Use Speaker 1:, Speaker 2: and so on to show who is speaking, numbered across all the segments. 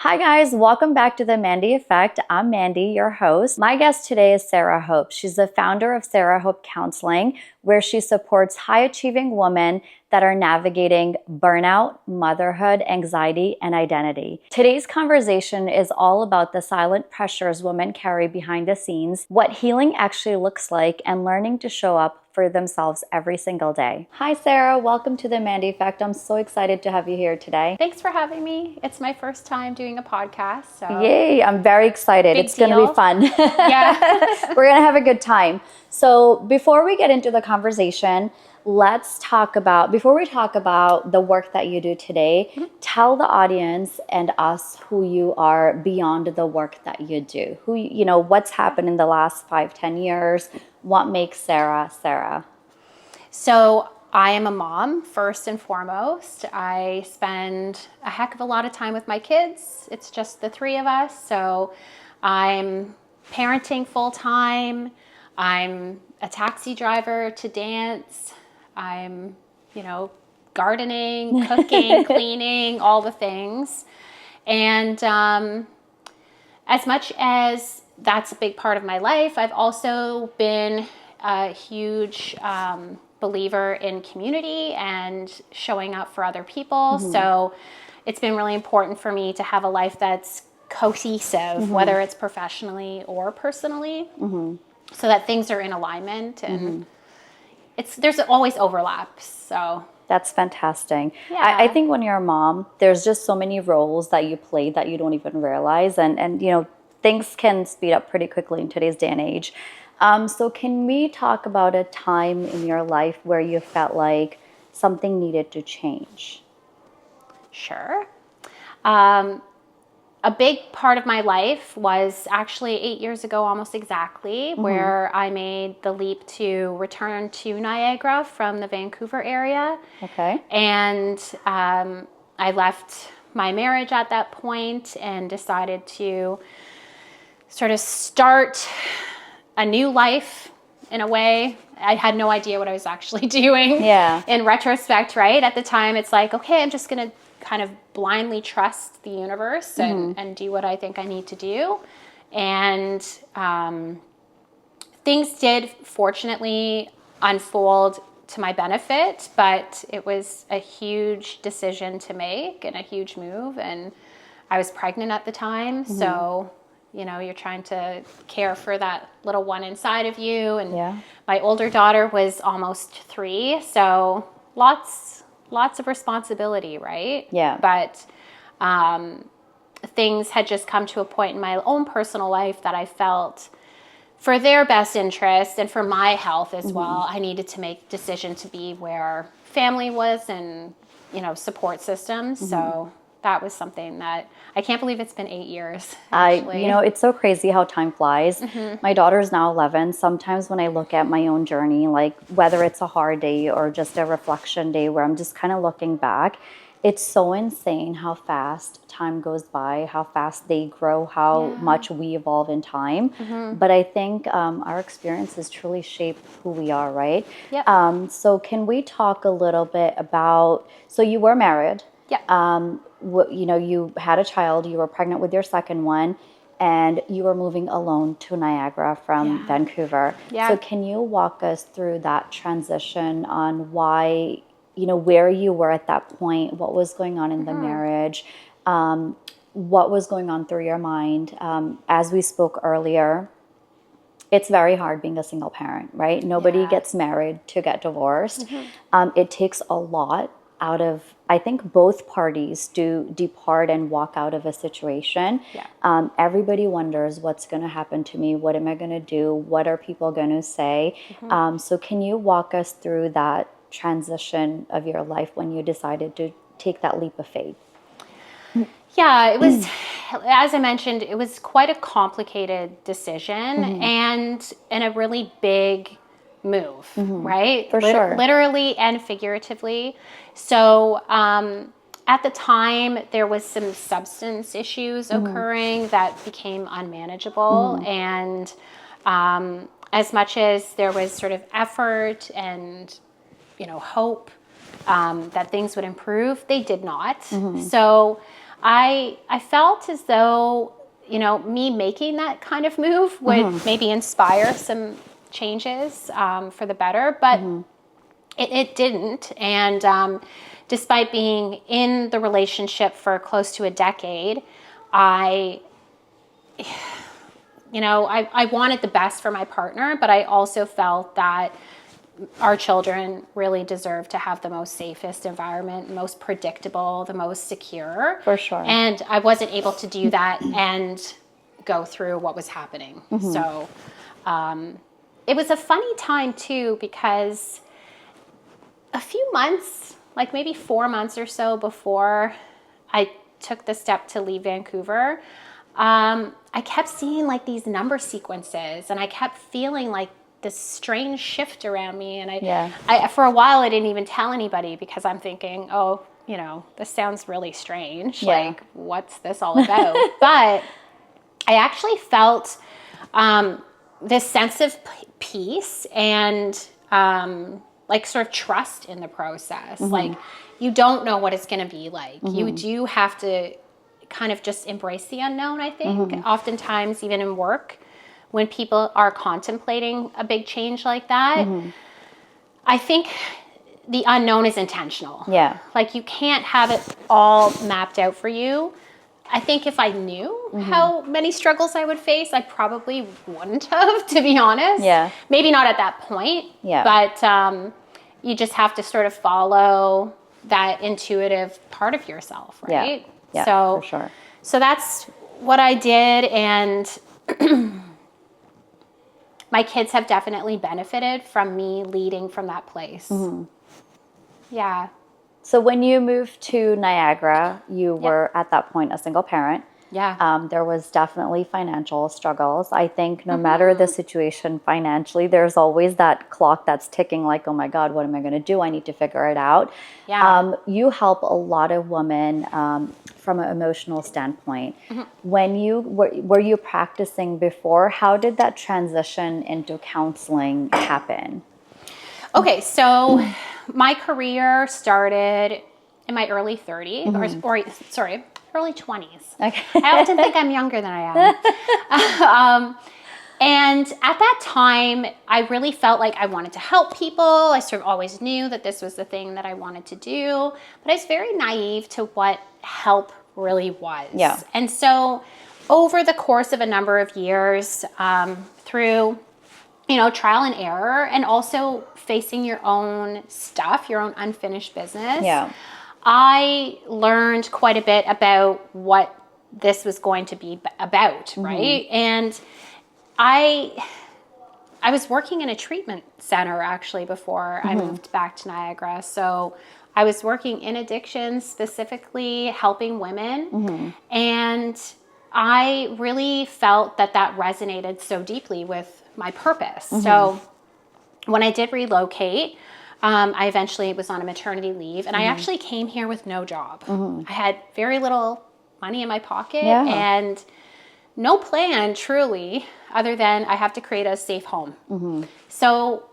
Speaker 1: Hi guys, welcome back to the Mandy Effect. I'm Mandy, your host. My guest today is Sarah Hope. She's the founder of Sarah Hope Counselling, where she supports high-achieving women that are navigating burnout, motherhood, anxiety, and identity. Today's conversation is all about the silent pressures women carry behind the scenes, what healing actually looks like, and learning to show up for themselves every single day. Hi Sarah, welcome to the Mandy Effect. I'm so excited to have you here today.
Speaker 2: Thanks for having me. It's my first time doing a podcast. So
Speaker 1: Yay, I'm very excited. It's going to be fun.
Speaker 2: Yeah.
Speaker 1: We're going to have a good time. So before we get into the conversation, before we talk about the work that you do today, tell the audience and us who you are beyond the work that you do. What's happened in the last 5-10 years? What makes Sarah, Sarah?
Speaker 2: So I am a mom, first and foremost. I spend a heck of a lot of time with my kids. It's just the three of us. So I'm parenting full time. I'm a taxi driver to dance. I'm, gardening, cooking, cleaning, all the things. And as much as that's a big part of my life, I've also been a huge believer in community and showing up for other people. So it's been really important for me to have a life that's cohesive, whether it's professionally or personally, so that things are in alignment and there's always overlaps. So
Speaker 1: that's fantastic.
Speaker 2: Yeah.
Speaker 1: I think when you're a mom, there's just so many roles that you play that you don't even realize. And things can speed up pretty quickly in today's day and age. So can we talk about a time in your life where you felt like something needed to change?
Speaker 2: Sure. A big part of my life was actually 8 years ago, almost exactly, where I made the leap to return to Niagara from the Vancouver area.
Speaker 1: Okay.
Speaker 2: And I left my marriage at that point and decided to sort of start a new life in a way. I had no idea what I was actually doing.
Speaker 1: Yeah.
Speaker 2: In retrospect, right? At the time, it's like, okay, I'm just going to kind of blindly trust the universe and do what I think I need to do. And things did fortunately unfold to my benefit, but it was a huge decision to make and a huge move. And I was pregnant at the time. So, you're trying to care for that little one inside of you. And my older daughter was almost 3. So lots of responsibility, right?
Speaker 1: Yeah.
Speaker 2: But things had just come to a point in my own personal life that I felt for their best interest and for my health as well, I needed to make a decision to be where family was and, support systems. So that was something that I can't believe it's been 8 years. Actually.
Speaker 1: It's so crazy how time flies. My daughter's now 11. Sometimes when I look at my own journey, like whether it's a hard day or just a reflection day where I'm just kind of looking back, it's so insane how fast time goes by, how fast they grow, how much we evolve in time. But I think our experiences truly shape who we are, right?
Speaker 2: Yep.
Speaker 1: So can we talk a little bit about, so you were married.
Speaker 2: Yeah.
Speaker 1: You had a child, you were pregnant with your second one, and you were moving alone to Niagara from Vancouver.
Speaker 2: Yeah.
Speaker 1: So can you walk us through that transition on why, where you were at that point, what was going on in the marriage, what was going on through your mind? As we spoke earlier, it's very hard being a single parent, right? Nobody gets married to get divorced. It takes a lot out of, I think both parties do depart and walk out of a situation. Everybody wonders what's going to happen to me. What am I going to do? What are people going to say? So can you walk us through that transition of your life when you decided to take that leap of faith?
Speaker 2: Yeah, it was, as I mentioned, it was quite a complicated decision and a really big move, right?
Speaker 1: For sure.
Speaker 2: Literally and figuratively. So at the time, there was some substance issues occurring that became unmanageable. And as much as there was sort of effort and, hope that things would improve, they did not. So I felt as though, me making that kind of move would maybe inspire some changes for the better, but it didn't. And despite being in the relationship for close to a decade, I wanted the best for my partner, but I also felt that our children really deserve to have the most safest environment, most predictable, the most secure.
Speaker 1: For sure.
Speaker 2: And I wasn't able to do that and go through what was happening. So it was a funny time too, because a few months, like maybe 4 months or so before I took the step to leave Vancouver, I kept seeing like these number sequences, and I kept feeling like this strange shift around me. And I for a while, I didn't even tell anybody, because I'm thinking, oh, this sounds really strange.
Speaker 1: Yeah.
Speaker 2: Like, what's this all about? But I actually felt this sense of peace and like sort of trust in the process. Like, you don't know what it's going to be like. You do have to kind of just embrace the unknown, I think. Oftentimes, even in work, when people are contemplating a big change like that, I think the unknown is intentional.
Speaker 1: Yeah.
Speaker 2: Like, you can't have it all mapped out for you. I think if I knew how many struggles I would face, I probably wouldn't have, to be honest.
Speaker 1: Yeah.
Speaker 2: Maybe not at that point.
Speaker 1: Yeah.
Speaker 2: But you just have to sort of follow that intuitive part of yourself, right?
Speaker 1: Yeah,
Speaker 2: so,
Speaker 1: for sure.
Speaker 2: So that's what I did, and my kids have definitely benefited from me leading from that place. Yeah.
Speaker 1: So when you moved to Niagara, you were at that point a single parent.
Speaker 2: Yeah.
Speaker 1: There was definitely financial struggles. I think no matter the situation financially, there's always that clock that's ticking, like, oh my God, what am I going to do? I need to figure it out.
Speaker 2: Yeah.
Speaker 1: You help a lot of women from an emotional standpoint. When you were you practicing before? How did that transition into counseling happen?
Speaker 2: Okay, so my career started in my early 30s, or sorry, early 20s.
Speaker 1: Okay.
Speaker 2: I often think I'm younger than I am. And at that time, I really felt like I wanted to help people. I sort of always knew that this was the thing that I wanted to do, but I was very naive to what help really was.
Speaker 1: Yeah.
Speaker 2: And so over the course of a number of years, through trial and error, and also facing your own stuff, your own unfinished business.
Speaker 1: Yeah.
Speaker 2: I learned quite a bit about what this was going to be about, right? And I was working in a treatment center actually before I moved back to Niagara. So I was working in addiction, specifically helping women. And I really felt that resonated so deeply with my purpose. So when I did relocate, I eventually was on a maternity leave, and I actually came here with no job. I had very little money in my pocket and no plan truly, other than I have to create a safe home. So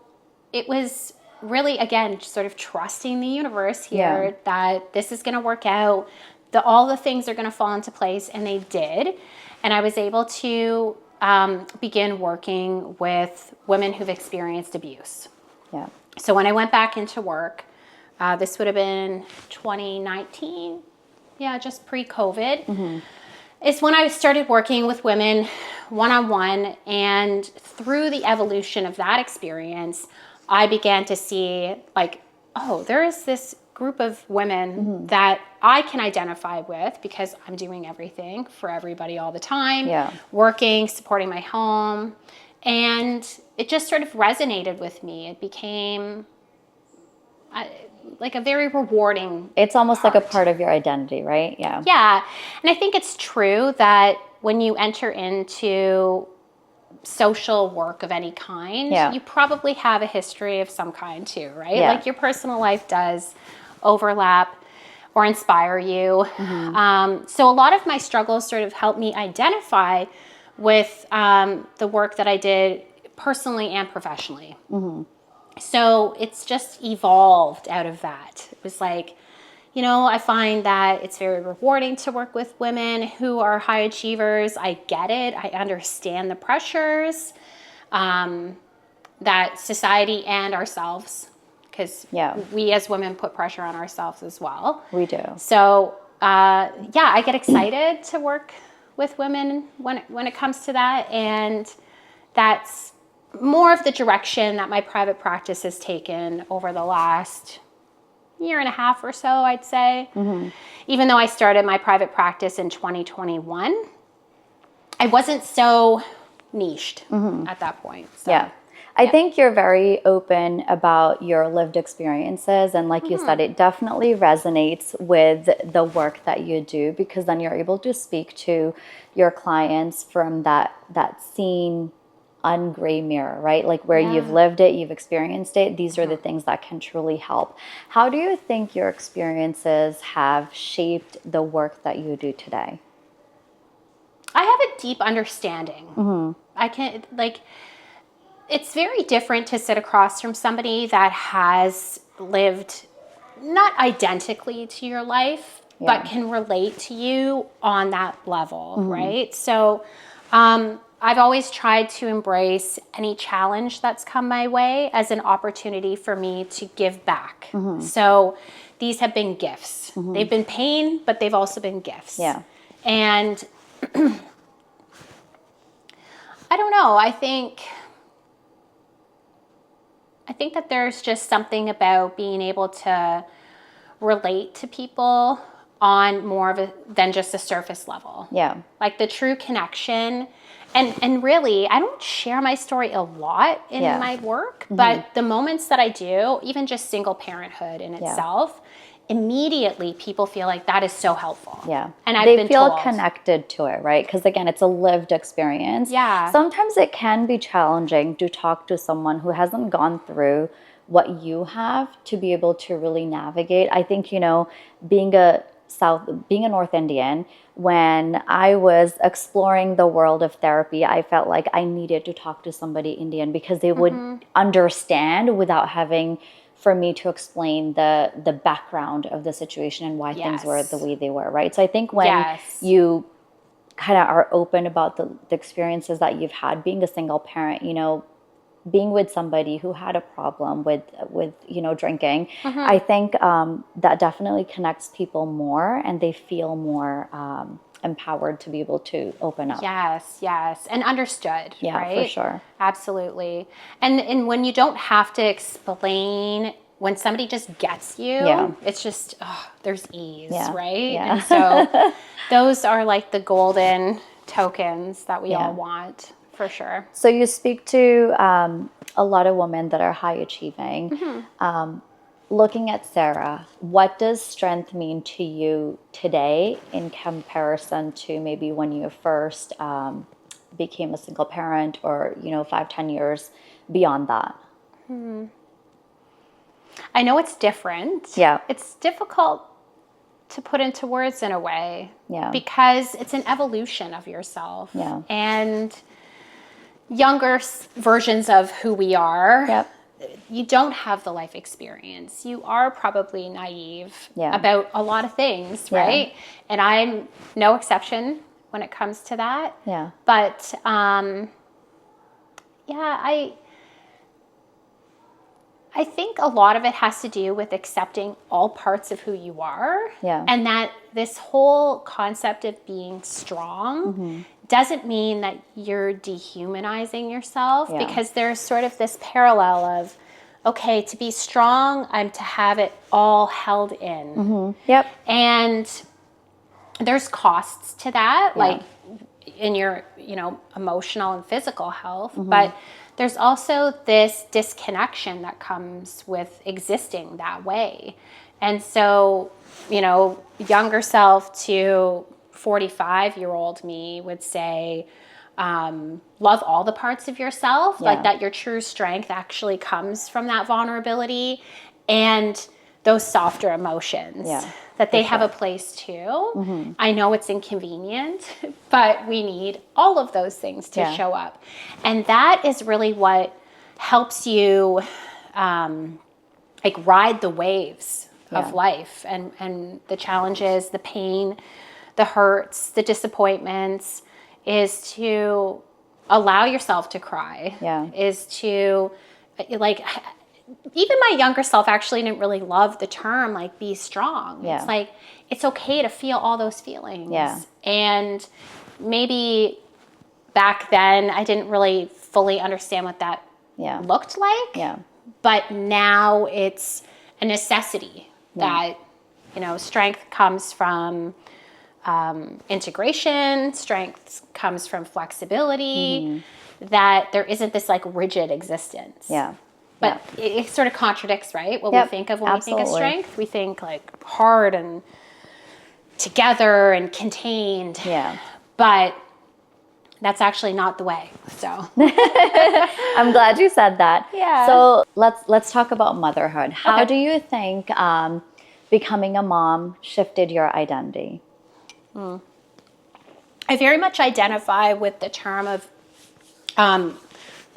Speaker 2: it was really, again, sort of trusting the universe here that this is going to work out, that all the things are going to fall into place, and they did. And I was able to begin working with women who've experienced abuse.
Speaker 1: Yeah.
Speaker 2: So when I went back into work, this would have been 2019, just pre-COVID, is when I started working with women one-on-one. And through the evolution of that experience, I began to see like, oh, there is this group of women that I can identify with, because I'm doing everything for everybody all the time, working, supporting my home. And it just sort of resonated with me. It became like a very rewarding
Speaker 1: It's almost like a part of your identity, right? Yeah.
Speaker 2: Yeah. And I think it's true that when you enter into social work of any kind, you probably have a history of some kind too, right? Like your personal life does overlap or inspire you. So a lot of my struggles sort of helped me identify with the work that I did personally and professionally. So it's just evolved out of that. It was like, I find that it's very rewarding to work with women who are high achievers. I get it. I understand the pressures that society and ourselves, because we as women put pressure on ourselves as well.
Speaker 1: We do.
Speaker 2: So, I get excited to work with women when it comes to that. And that's more of the direction that my private practice has taken over the last year and a half or so, I'd say. Mm-hmm. Even though I started my private practice in 2021, I wasn't so niched at that point. So.
Speaker 1: Yeah. I think you're very open about your lived experiences. And like you said, it definitely resonates with the work that you do, because then you're able to speak to your clients from that seen ungray mirror, right? Like where you've lived it, you've experienced it. These are the things that can truly help. How do you think your experiences have shaped the work that you do today?
Speaker 2: I have a deep understanding. I can, it's very different to sit across from somebody that has lived not identically to your life, but can relate to you on that level, right? So I've always tried to embrace any challenge that's come my way as an opportunity for me to give back. So these have been gifts. They've been pain, but they've also been gifts.
Speaker 1: Yeah.
Speaker 2: And I don't know, I think that there's just something about being able to relate to people on more than just a surface level.
Speaker 1: Yeah.
Speaker 2: Like the true connection. And really, I don't share my story a lot in my work, but the moments that I do, even just single parenthood in itself, immediately people feel like that is so helpful.
Speaker 1: Yeah.
Speaker 2: And
Speaker 1: they feel connected to it, right? Because again, it's a lived experience.
Speaker 2: Yeah.
Speaker 1: Sometimes it can be challenging to talk to someone who hasn't gone through what you have to be able to really navigate. I think, being a North Indian, when I was exploring the world of therapy, I felt like I needed to talk to somebody Indian, because they would understand without having for me to explain the background of the situation and why things were the way they were, right? So I think when you kind of are open about the experiences that you've had being a single parent, being with somebody who had a problem with drinking, I think that definitely connects people more, and they feel more empowered to be able to open up.
Speaker 2: Yes, and understood.
Speaker 1: Yeah,
Speaker 2: right?
Speaker 1: for sure.
Speaker 2: Absolutely. And when you don't have to explain, when somebody just gets you, it's just, there's ease, right?
Speaker 1: Yeah.
Speaker 2: And so those are like the golden tokens that we all want, for sure.
Speaker 1: So you speak to a lot of women that are high achieving. Looking at Sarah, what does strength mean to you today in comparison to maybe when you first became a single parent, or 5-10 years beyond that?
Speaker 2: I know it's different.
Speaker 1: Yeah.
Speaker 2: It's difficult to put into words in a way.
Speaker 1: Yeah.
Speaker 2: Because it's an evolution of yourself.
Speaker 1: Yeah.
Speaker 2: And younger versions of who we are, you don't have the life experience. You are probably naive about a lot of things, right? And I'm no exception when it comes to that.
Speaker 1: Yeah.
Speaker 2: But I think a lot of it has to do with accepting all parts of who you are.
Speaker 1: Yeah.
Speaker 2: And that this whole concept of being strong doesn't mean that you're dehumanizing yourself, because there's sort of this parallel of, okay, to be strong, I'm to have it all held in.
Speaker 1: Yep.
Speaker 2: And there's costs to that, like in your, emotional and physical health, but there's also this disconnection that comes with existing that way. And so, younger self to 45-year-old me would say, love all the parts of yourself, like that your true strength actually comes from that vulnerability and those softer emotions, that they have a place too. I know it's inconvenient, but we need all of those things to show up. And that is really what helps you ride the waves of life, and the challenges, the pain, the hurts, the disappointments, is to allow yourself to cry. Is to, like, even my younger self actually didn't really love the term, like, be strong. It's like, it's okay to feel all those feelings. And maybe back then I didn't really fully understand what that looked like. But now it's a necessity that, you know, strength comes from integration, strength comes from flexibility, that there isn't this like rigid existence. But it sort of contradicts, right? What we think of when we think of strength. We think like hard and together and contained. But that's actually not the way. So
Speaker 1: I'm glad you said that. So let's talk about motherhood. How do you think becoming a mom shifted your identity?
Speaker 2: I very much identify with the term of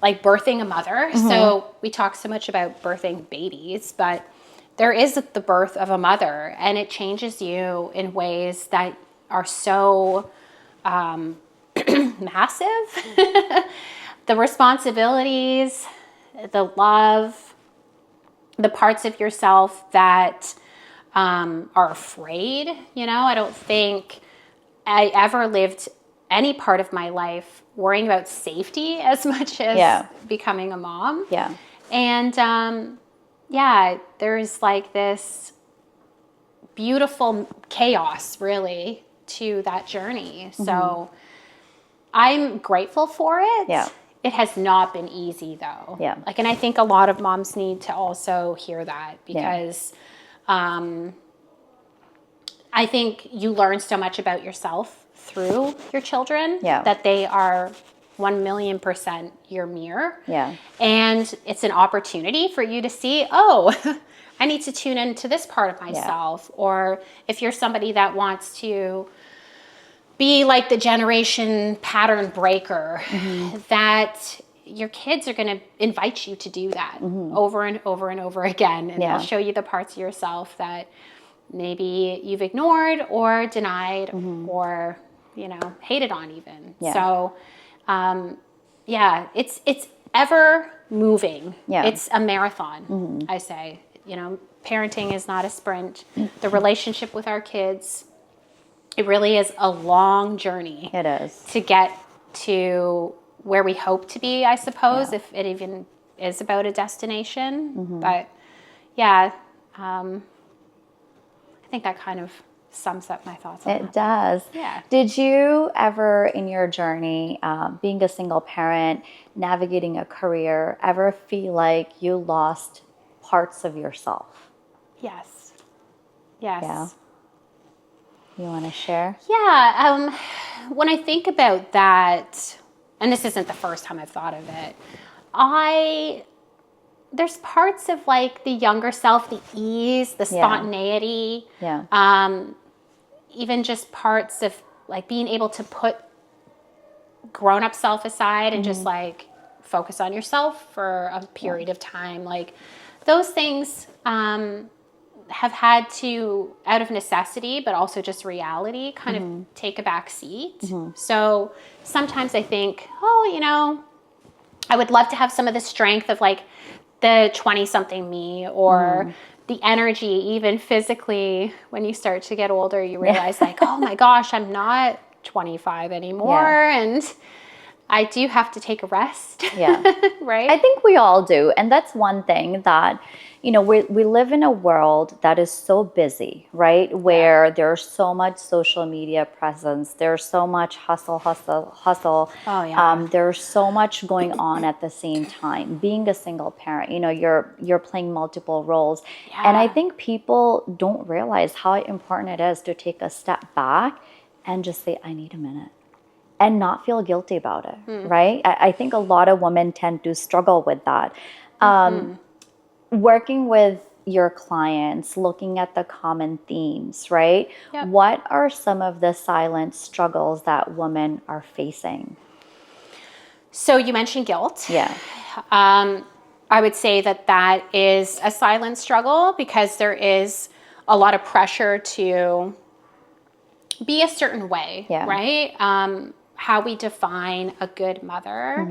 Speaker 2: like birthing a mother. So we talk so much about birthing babies, but there is the birth of a mother, and it changes you in ways that are so massive. The responsibilities, the love, the parts of yourself that are afraid. You know, I don't think I ever lived any part of my life worrying about safety as much as becoming a mom. And there's like this beautiful chaos really to that journey. So I'm grateful for it. It has not been easy though. Like, and I think a lot of moms need to also hear that, because I think you learn so much about yourself through your children that they are 1,000,000% your mirror. And it's an opportunity for you to see, oh, I need to tune into this part of myself. Or if you're somebody that wants to be like the generation pattern breaker, that your kids are going to invite you to do that over and over and over again. And they'll show you the parts of yourself that maybe you've ignored or denied or, you know, hated on even. So, it's ever moving. It's a marathon, I say. You know, parenting is not a sprint. The relationship with our kids, it really is a long journey.
Speaker 1: It is.
Speaker 2: To get to where we hope to be, I suppose, if it even is about a destination. But I think that kind of sums up my thoughts on
Speaker 1: It does. Did you ever in your journey, being a single parent, navigating a career, ever feel like you lost parts of yourself?
Speaker 2: Yes.
Speaker 1: Yeah. You want to share?
Speaker 2: Yeah. When I think about that, and this isn't the first time I've thought of it, there's parts of like the younger self, the ease, the spontaneity, even just parts of like being able to put grown-up self aside and just like focus on yourself for a period of time. Like those things have had to, out of necessity, but also just reality, kind of take a back seat. So sometimes I think, oh, you know, I would love to have some of the strength of like the 20-something me, or the energy, even physically, when you start to get older, you realize like, oh my gosh, I'm not 25 anymore. And I do have to take a rest. Right?
Speaker 1: I think we all do. And that's one thing that, you know, we live in a world that is so busy, right? Where there's so much social media presence. There's so much hustle.
Speaker 2: Oh, yeah.
Speaker 1: There's so much going on at the same time. Being a single parent, you know, you're playing multiple roles. And I think people don't realize how important it is to take a step back and just say, I need a minute. And not feel guilty about it, right? I think a lot of women tend to struggle with that. Working with your clients, looking at the common themes, right? What are some of the silent struggles that women are facing?
Speaker 2: So you mentioned guilt. I would say that is a silent struggle, because there is a lot of pressure to be a certain way,
Speaker 1: Yeah.
Speaker 2: right? How we define a good mother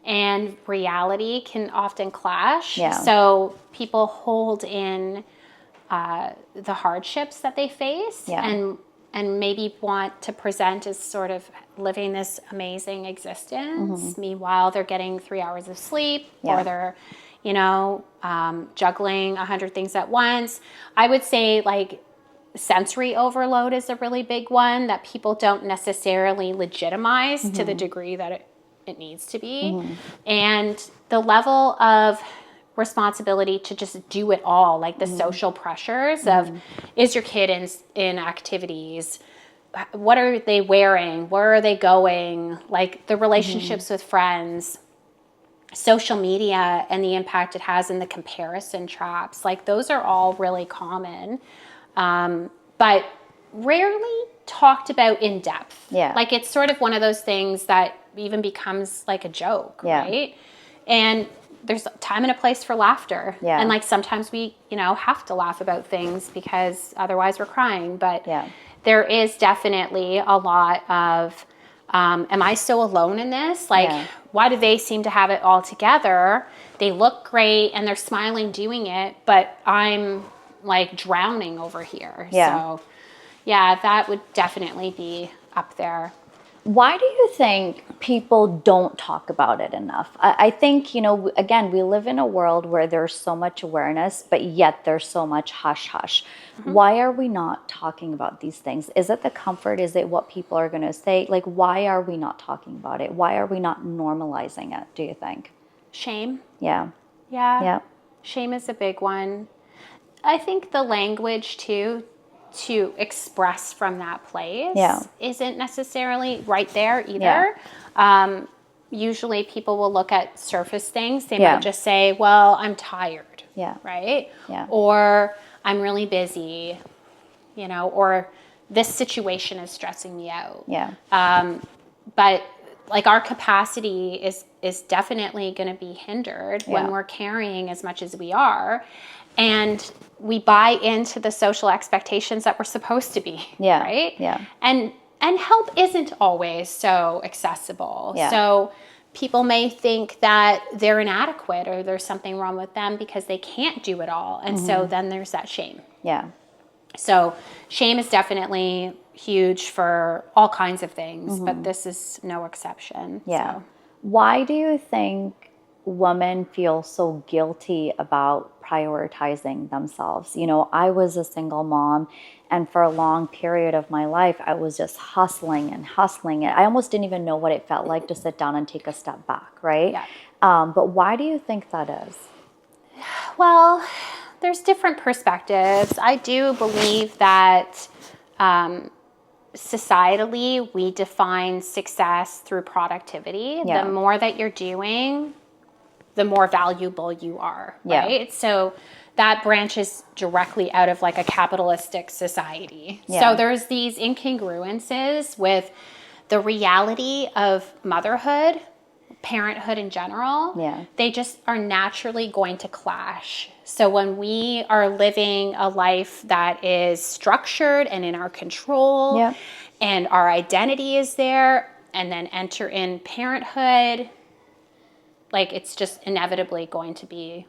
Speaker 2: and reality can often clash.
Speaker 1: Yeah.
Speaker 2: So people hold in the hardships that they face
Speaker 1: Yeah.
Speaker 2: and maybe want to present as sort of living this amazing existence. Meanwhile, they're getting 3 hours of sleep
Speaker 1: Yeah.
Speaker 2: or they're, juggling 100 things at once. I would say like sensory overload is a really big one that people don't necessarily legitimize to the degree that it needs to be. And the level of responsibility to just do it all, like the social pressures of, is your kid in activities? What are they wearing? Where are they going? Like the relationships with friends, social media and the impact it has in the comparison traps. Like those are all really common. But rarely talked about in depth.
Speaker 1: Yeah.
Speaker 2: Like it's sort of one of those things that even becomes like a joke,
Speaker 1: Yeah.
Speaker 2: right? And there's a time and a place for laughter.
Speaker 1: Yeah.
Speaker 2: And like sometimes we, have to laugh about things because otherwise we're crying. But there is definitely a lot of, am I so alone in this? Like, why do they seem to have it all together? They look great and they're smiling doing it, but I'm like drowning over here.
Speaker 1: Yeah.
Speaker 2: So that would definitely be up there.
Speaker 1: Why do you think people don't talk about it enough? I think, again, we live in a world where there's so much awareness, but yet there's so much hush hush. Why are we not talking about these things? Is it the comfort? Is it what people are going to say? Like, why are we not talking about it? Why are we not normalizing it, do you think?
Speaker 2: Shame.
Speaker 1: Yeah.
Speaker 2: Yeah. Shame is a big one. I think the language too, to express from that place isn't necessarily right there either. Usually people will look at surface things. They might just say, well, I'm tired, right? Or I'm really busy, or this situation is stressing me out. But like our capacity is definitely going to be hindered when we're carrying as much as we are. And we buy into the social expectations that we're supposed to be, right? And help isn't always so accessible. So people may think that they're inadequate or there's something wrong with them because they can't do it all. And so then there's that shame. So shame is definitely huge for all kinds of things, but this is no exception. So.
Speaker 1: Why do you think women feel so guilty about prioritizing themselves? I was a single mom, and for a long period of my life, I was just hustling and hustling. I almost didn't even know what it felt like to sit down and take a step back, right? But why do you think that is?
Speaker 2: Well, there's different perspectives. I do believe that societally, we define success through productivity. The more that you're doing, the more valuable you are, right? So that branches directly out of like a capitalistic society. So there's these incongruences with the reality of motherhood, parenthood in general. They just are naturally going to clash. So when we are living a life that is structured and in our control and our identity is there, and then enter in parenthood, like it's just inevitably going to be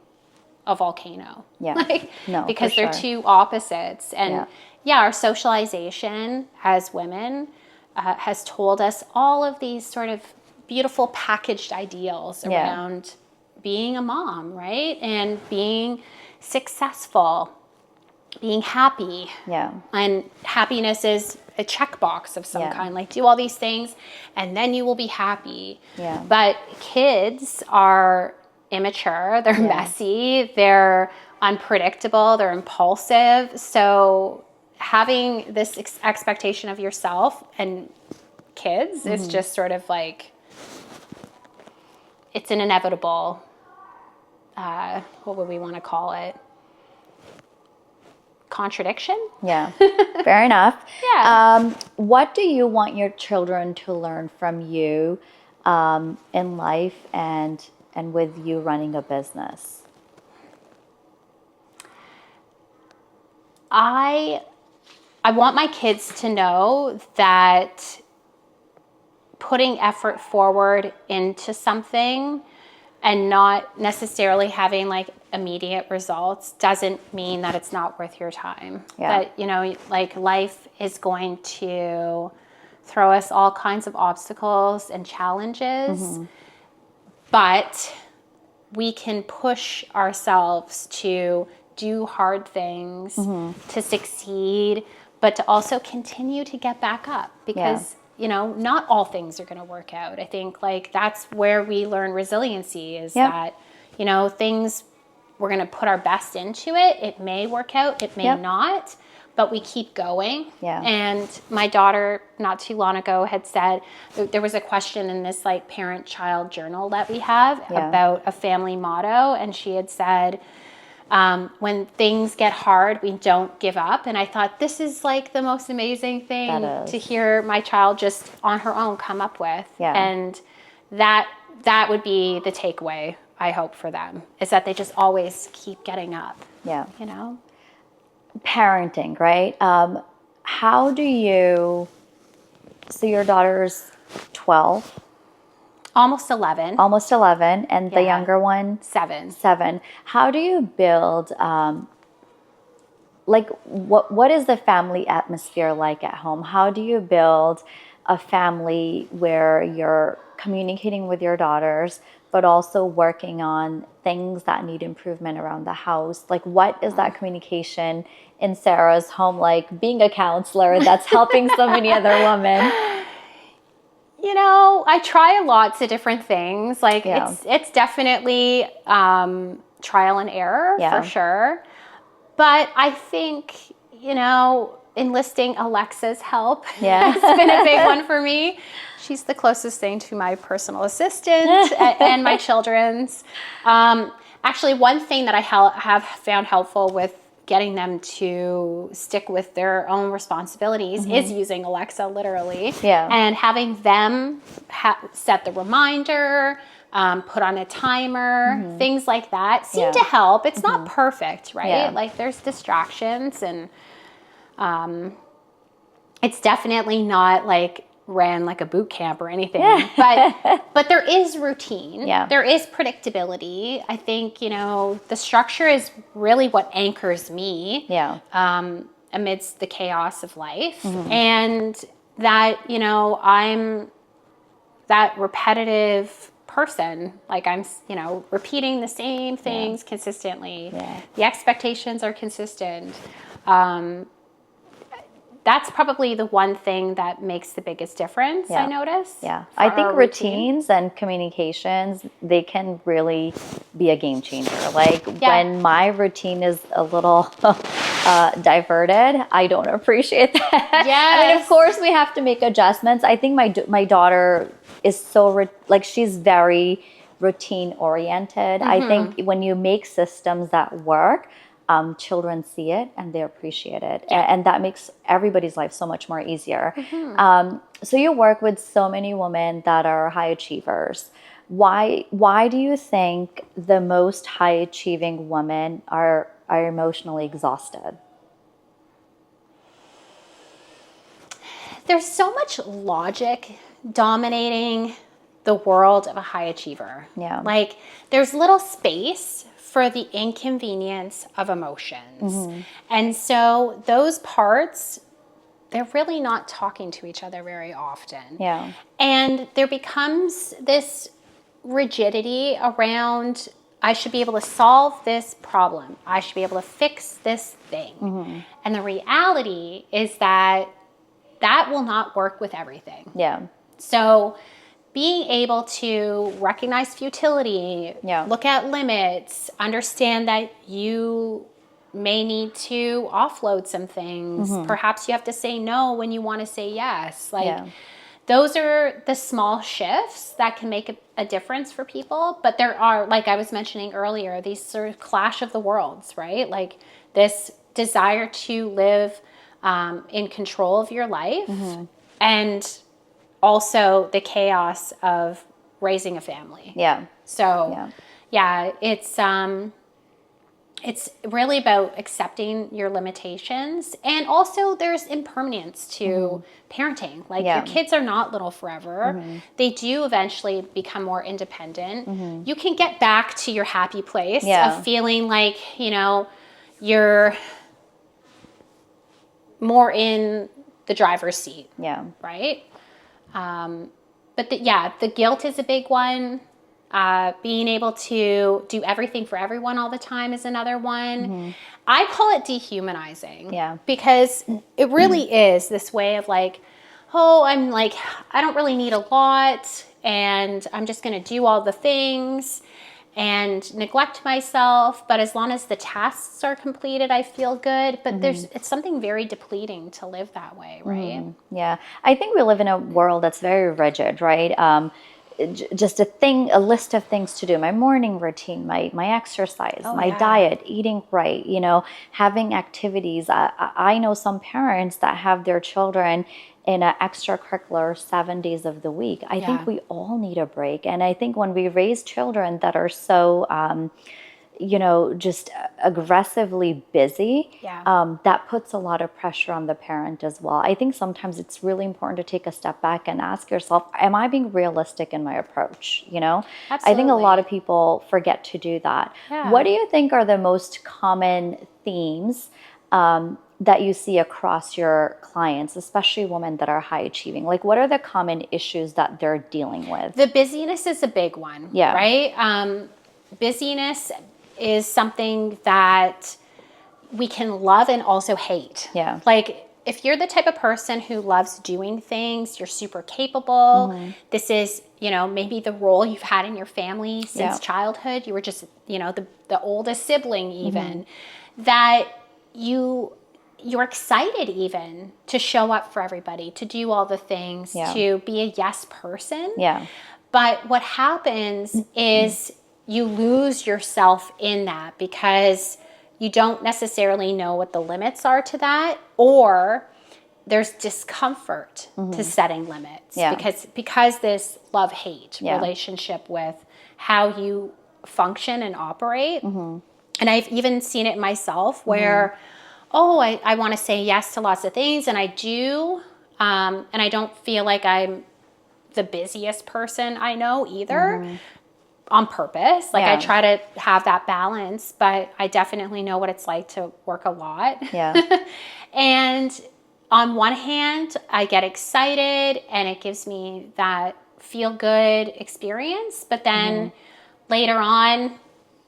Speaker 2: a volcano. Because they're two opposites. And our socialization as women has told us all of these sort of beautiful packaged ideals around being a mom, right? And being successful, being happy. And happiness is a checkbox of some kind, like do all these things and then you will be happy. But kids are immature, they're messy, they're unpredictable, they're impulsive. So having this expectation of yourself and kids is just sort of like, it's an inevitable, what would we want to call it? Contradiction?
Speaker 1: Fair enough. What do you want your children to learn from you in life and with you running a business?
Speaker 2: I want my kids to know that putting effort forward into something and not necessarily having like immediate results doesn't mean that it's not worth your time.
Speaker 1: Yeah.
Speaker 2: That, you know, like life is going to throw us all kinds of obstacles and challenges, but we can push ourselves to do hard things, to succeed, but to also continue to get back up because, you know, not all things are going to work out. I think like that's where we learn resiliency is that, you know, things, we're going to put our best into it. It may work out, it may not, but we keep going.
Speaker 1: Yeah.
Speaker 2: And my daughter not too long ago had said, there was a question in this like parent-child journal that we have about a family motto. And she had said, when things get hard, we don't give up. And I thought this is like the most amazing thing to hear my child just on her own come up with.
Speaker 1: Yeah.
Speaker 2: And that would be the takeaway, I hope, for them, is that they just always keep getting up.
Speaker 1: Yeah.
Speaker 2: You know?
Speaker 1: Parenting, right? How do you, so your daughter's 12?
Speaker 2: Almost 11.
Speaker 1: Almost 11, and the younger one?
Speaker 2: 7.
Speaker 1: 7. How do you build, like, what is the family atmosphere like at home? How do you build a family where you're communicating with your daughters, but also working on things that need improvement around the house? Like, what is that communication in Sarah's home like, being a counselor that's helping so many other women?
Speaker 2: You know, I try lots of different things. Like it's definitely trial and error for sure. But I think, you know, enlisting Alexa's help has been a big one for me. She's the closest thing to my personal assistant and my children's. Actually, one thing that I have found helpful with getting them to stick with their own responsibilities is using Alexa literally and having them set the reminder, put on a timer, things like that seem to help. It's not perfect, right? Like there's distractions and it's definitely not like ran like a boot camp or anything, but there is routine. There is predictability. I think, you know, the structure is really what anchors me amidst the chaos of life. And that, you know, I'm that repetitive person. Like I'm, you know, repeating the same things consistently. The expectations are consistent. That's probably the one thing that makes the biggest difference, I notice.
Speaker 1: I think routines and communications, they can really be a game changer. Like when my routine is a little diverted, I don't appreciate that. I mean, of course we have to make adjustments. I think my daughter is so, she's very routine oriented. I think when you make systems that work, children see it and they appreciate it. And that makes everybody's life so much more easier. So you work with so many women that are high achievers. Why do you think the most high achieving women are emotionally exhausted?
Speaker 2: There's so much logic dominating the world of a high achiever. Like there's little space for the inconvenience of emotions. And so those parts, they're really not talking to each other very often. And there becomes this rigidity around, I should be able to solve this problem. I should be able to fix this thing. And the reality is that will not work with everything. So being able to recognize futility, look at limits, understand that you may need to offload some things. Perhaps you have to say no when you want to say yes. Those are the small shifts that can make a difference for people. But there are, like I was mentioning earlier, these sort of clash of the worlds, right? Like this desire to live in control of your life and also the chaos of raising a family. So, it's, it's really about accepting your limitations. And also there's impermanence to parenting. Like your kids are not little forever. They do eventually become more independent. You can get back to your happy place of feeling like, you're more in the driver's seat.
Speaker 1: Yeah.
Speaker 2: Right? But the guilt is a big one. Being able to do everything for everyone all the time is another one. I call it dehumanizing.
Speaker 1: Yeah.
Speaker 2: Because it really is this way of like, oh, I don't really need a lot, and I'm just going to do all the things and neglect myself. But as long as the tasks are completed, I feel good. But it's something very depleting to live that way, right?
Speaker 1: Yeah. I think we live in a world that's very rigid, right? Just a list of things to do, my morning routine, my exercise, my diet, eating right, having activities. I know some parents that have their children in an extracurricular 7 days of the week. I think we all need a break. And I think when we raise children that are so, just aggressively busy, that puts a lot of pressure on the parent as well. I think sometimes it's really important to take a step back and ask yourself, am I being realistic in my approach?
Speaker 2: Absolutely.
Speaker 1: I think a lot of people forget to do that.
Speaker 2: Yeah.
Speaker 1: What do you think are the most common themes that you see across your clients, especially women that are high achieving? Like, what are the common issues that they're dealing with?
Speaker 2: The busyness is a big one, right? Busyness is something that we can love and also hate.
Speaker 1: Yeah.
Speaker 2: Like, if you're the type of person who loves doing things, you're super capable. This is, maybe the role you've had in your family since childhood. You were just, the oldest sibling even. That you're excited even to show up for everybody, to do all the things, to be a yes person.
Speaker 1: Yeah.
Speaker 2: But what happens is you lose yourself in that because you don't necessarily know what the limits are to that, or there's discomfort to setting limits because this love-hate relationship with how you function and operate. And I've even seen it myself where, I want to say yes to lots of things, and I do, and I don't feel like I'm the busiest person I know either. On purpose. Like I try to have that balance, but I definitely know what it's like to work a lot.
Speaker 1: Yeah.
Speaker 2: And on one hand, I get excited and it gives me that feel good experience. But then later on,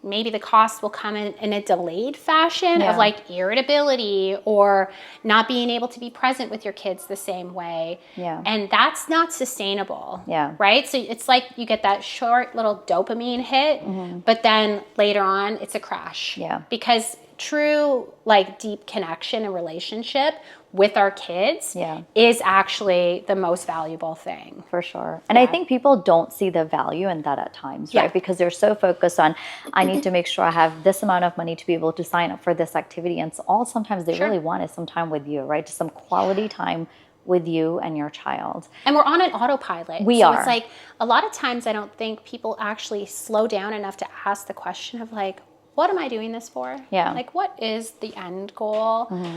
Speaker 2: maybe the cost will come in a delayed fashion of like irritability or not being able to be present with your kids the same way.
Speaker 1: Yeah.
Speaker 2: And that's not sustainable.
Speaker 1: Yeah.
Speaker 2: Right? So it's like you get that short little dopamine hit, but then later on it's a crash.
Speaker 1: Yeah.
Speaker 2: Because true like deep connection and relationship with our kids is actually the most valuable thing.
Speaker 1: For sure. And I think people don't see the value in that at times, right? Because they're so focused on, I need to make sure I have this amount of money to be able to sign up for this activity. And so all sometimes they really want is some time with you, right? Just some quality time with you and your child.
Speaker 2: And we're on an autopilot.
Speaker 1: We are.
Speaker 2: It's like a lot of times I don't think people actually slow down enough to ask the question of like, what am I doing this for?
Speaker 1: Yeah.
Speaker 2: Like, what is the end goal?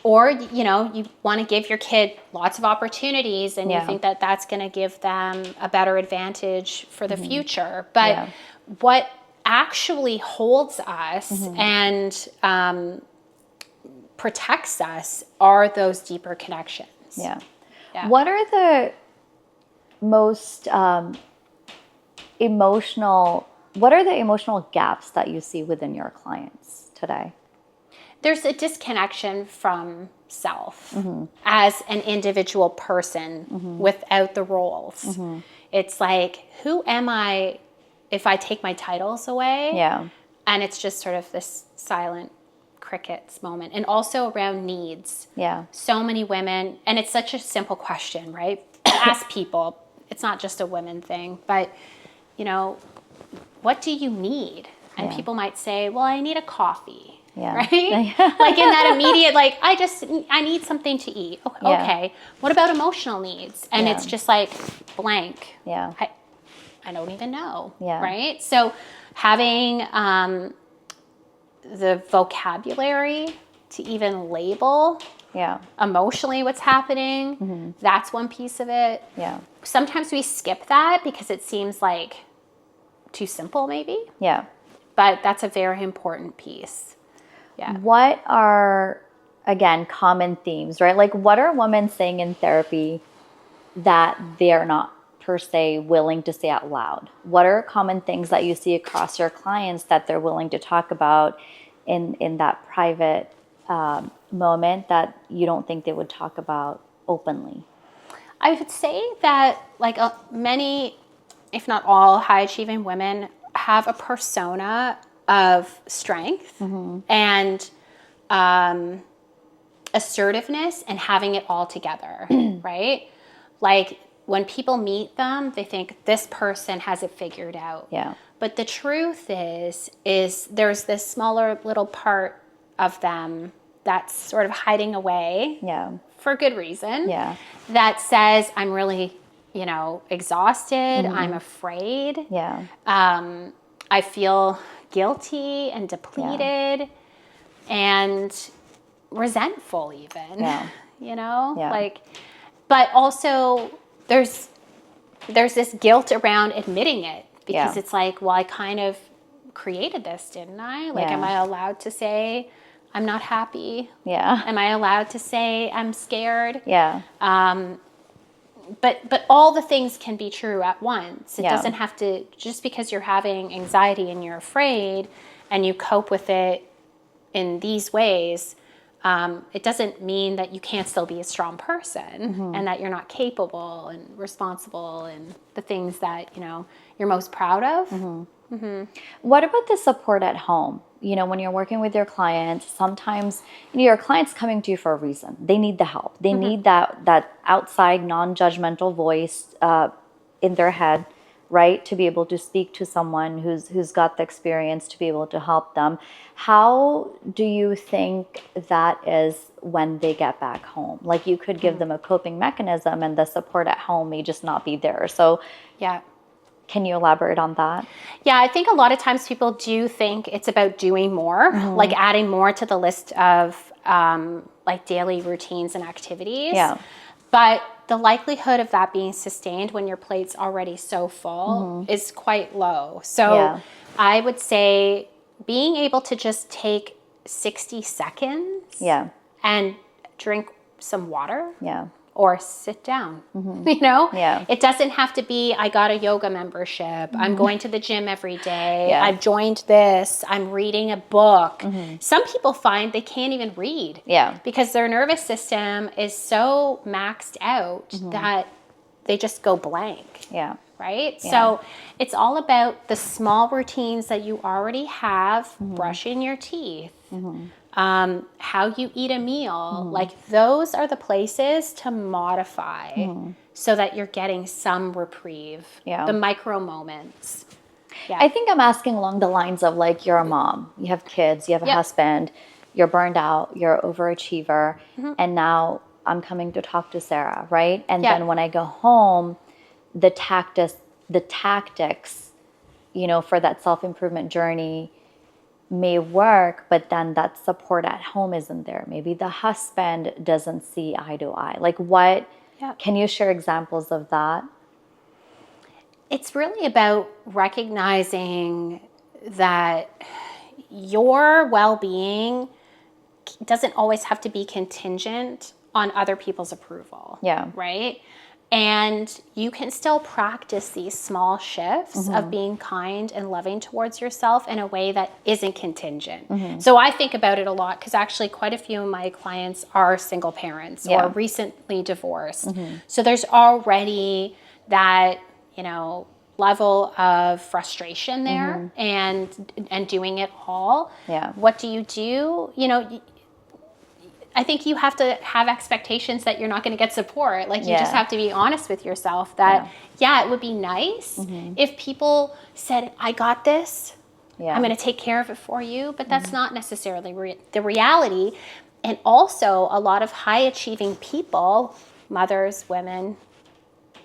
Speaker 2: Or, you want to give your kid lots of opportunities and you think that that's going to give them a better advantage for the future. But what actually holds us and protects us are those deeper connections.
Speaker 1: Yeah. What are the most emotional gaps that you see within your clients today?
Speaker 2: There's a disconnection from self as an individual person without the roles. It's like, who am I if I take my titles away?
Speaker 1: Yeah.
Speaker 2: And it's just sort of this silent crickets moment. And also around needs.
Speaker 1: Yeah.
Speaker 2: So many women, and it's such a simple question, right? Ask people. It's not just a women thing, but, what do you need? And people might say, well, I need a coffee.
Speaker 1: Yeah.
Speaker 2: Right? Like in that immediate, like, I need something to eat. Okay. What about emotional needs? And it's just like blank.
Speaker 1: Yeah.
Speaker 2: I don't even know.
Speaker 1: Yeah.
Speaker 2: Right? So having the vocabulary to even label
Speaker 1: Yeah.
Speaker 2: emotionally what's happening. That's one piece of it.
Speaker 1: Yeah.
Speaker 2: Sometimes we skip that because it seems like too simple maybe,
Speaker 1: Yeah.
Speaker 2: but that's a very important piece. Yeah.
Speaker 1: What are, again, common themes, right? Like, what are women saying in therapy that they're not per se willing to say out loud? What are common things that you see across your clients that they're willing to talk about in that private moment that you don't think they would talk about openly?
Speaker 2: I would say that like many, if not all, high achieving women have a persona of strength and assertiveness and having it all together, right? Like when people meet them, they think this person has it figured out.
Speaker 1: Yeah.
Speaker 2: But the truth is there's this smaller little part of them that's sort of hiding away.
Speaker 1: Yeah.
Speaker 2: For good reason.
Speaker 1: Yeah.
Speaker 2: That says, I'm really, exhausted. I'm afraid.
Speaker 1: Yeah.
Speaker 2: I feel guilty and depleted and resentful even,
Speaker 1: Yeah. Yeah.
Speaker 2: But also there's this guilt around admitting it because it's like, well, I kind of created this, didn't I? Like, am I allowed to say I'm not happy?
Speaker 1: Yeah.
Speaker 2: Am I allowed to say I'm scared?
Speaker 1: Yeah.
Speaker 2: But all the things can be true at once. It
Speaker 1: Yeah.
Speaker 2: doesn't have to, just because you're having anxiety and you're afraid and you cope with it in these ways, it doesn't mean that you can't still be a strong person and that you're not capable and responsible and the things that, you're most proud of.
Speaker 1: What about the support at home? When you're working with your clients, sometimes your client's coming to you for a reason. They need the help. They need that outside, non-judgmental voice in their head, right? To be able to speak to someone who's got the experience to be able to help them. How do you think that is when they get back home? Like, you could give them a coping mechanism and the support at home may just not be there. So
Speaker 2: Yeah.
Speaker 1: can you elaborate on that?
Speaker 2: Yeah, I think a lot of times people do think it's about doing more, like adding more to the list of like daily routines and activities.
Speaker 1: Yeah.
Speaker 2: But the likelihood of that being sustained when your plate's already so full is quite low. So I would say being able to just take 60 seconds and drink some water.
Speaker 1: Yeah.
Speaker 2: Or sit down,
Speaker 1: Yeah.
Speaker 2: It doesn't have to be, I got a yoga membership. I'm going to the gym every day.
Speaker 1: Yeah.
Speaker 2: I've joined this. I'm reading a book. Some people find they can't even read because their nervous system is so maxed out that they just go blank.
Speaker 1: Yeah.
Speaker 2: Right?
Speaker 1: Yeah.
Speaker 2: So it's all about the small routines that you already have, brushing your teeth, how you eat a meal. Like, those are the places to modify so that you're getting some reprieve.
Speaker 1: Yeah.
Speaker 2: The micro moments. Yeah.
Speaker 1: I think I'm asking along the lines of, like, you're a mom, you have kids, you have a husband, you're burned out, you're an overachiever, and now I'm coming to talk to Sarah, right? And then when I go home, the tactics, for that self-improvement journey may work, but then that support at home isn't there. Maybe the husband doesn't see eye to eye. Like, what, can you share examples of that?
Speaker 2: It's really about recognizing that your well-being doesn't always have to be contingent on other people's approval.
Speaker 1: Yeah.
Speaker 2: Right? And you can still practice these small shifts of being kind and loving towards yourself in a way that isn't contingent. So I think about it a lot because actually quite a few of my clients are single parents or recently divorced. So there's already that, level of frustration there and doing it all.
Speaker 1: Yeah.
Speaker 2: What do you do? I think you have to have expectations that you're not going to get support. Like, you just have to be honest with yourself that, it would be nice if people said, I got this. I'm going to take care of it for you. But that's not necessarily the reality. And also, a lot of high achieving people, mothers, women,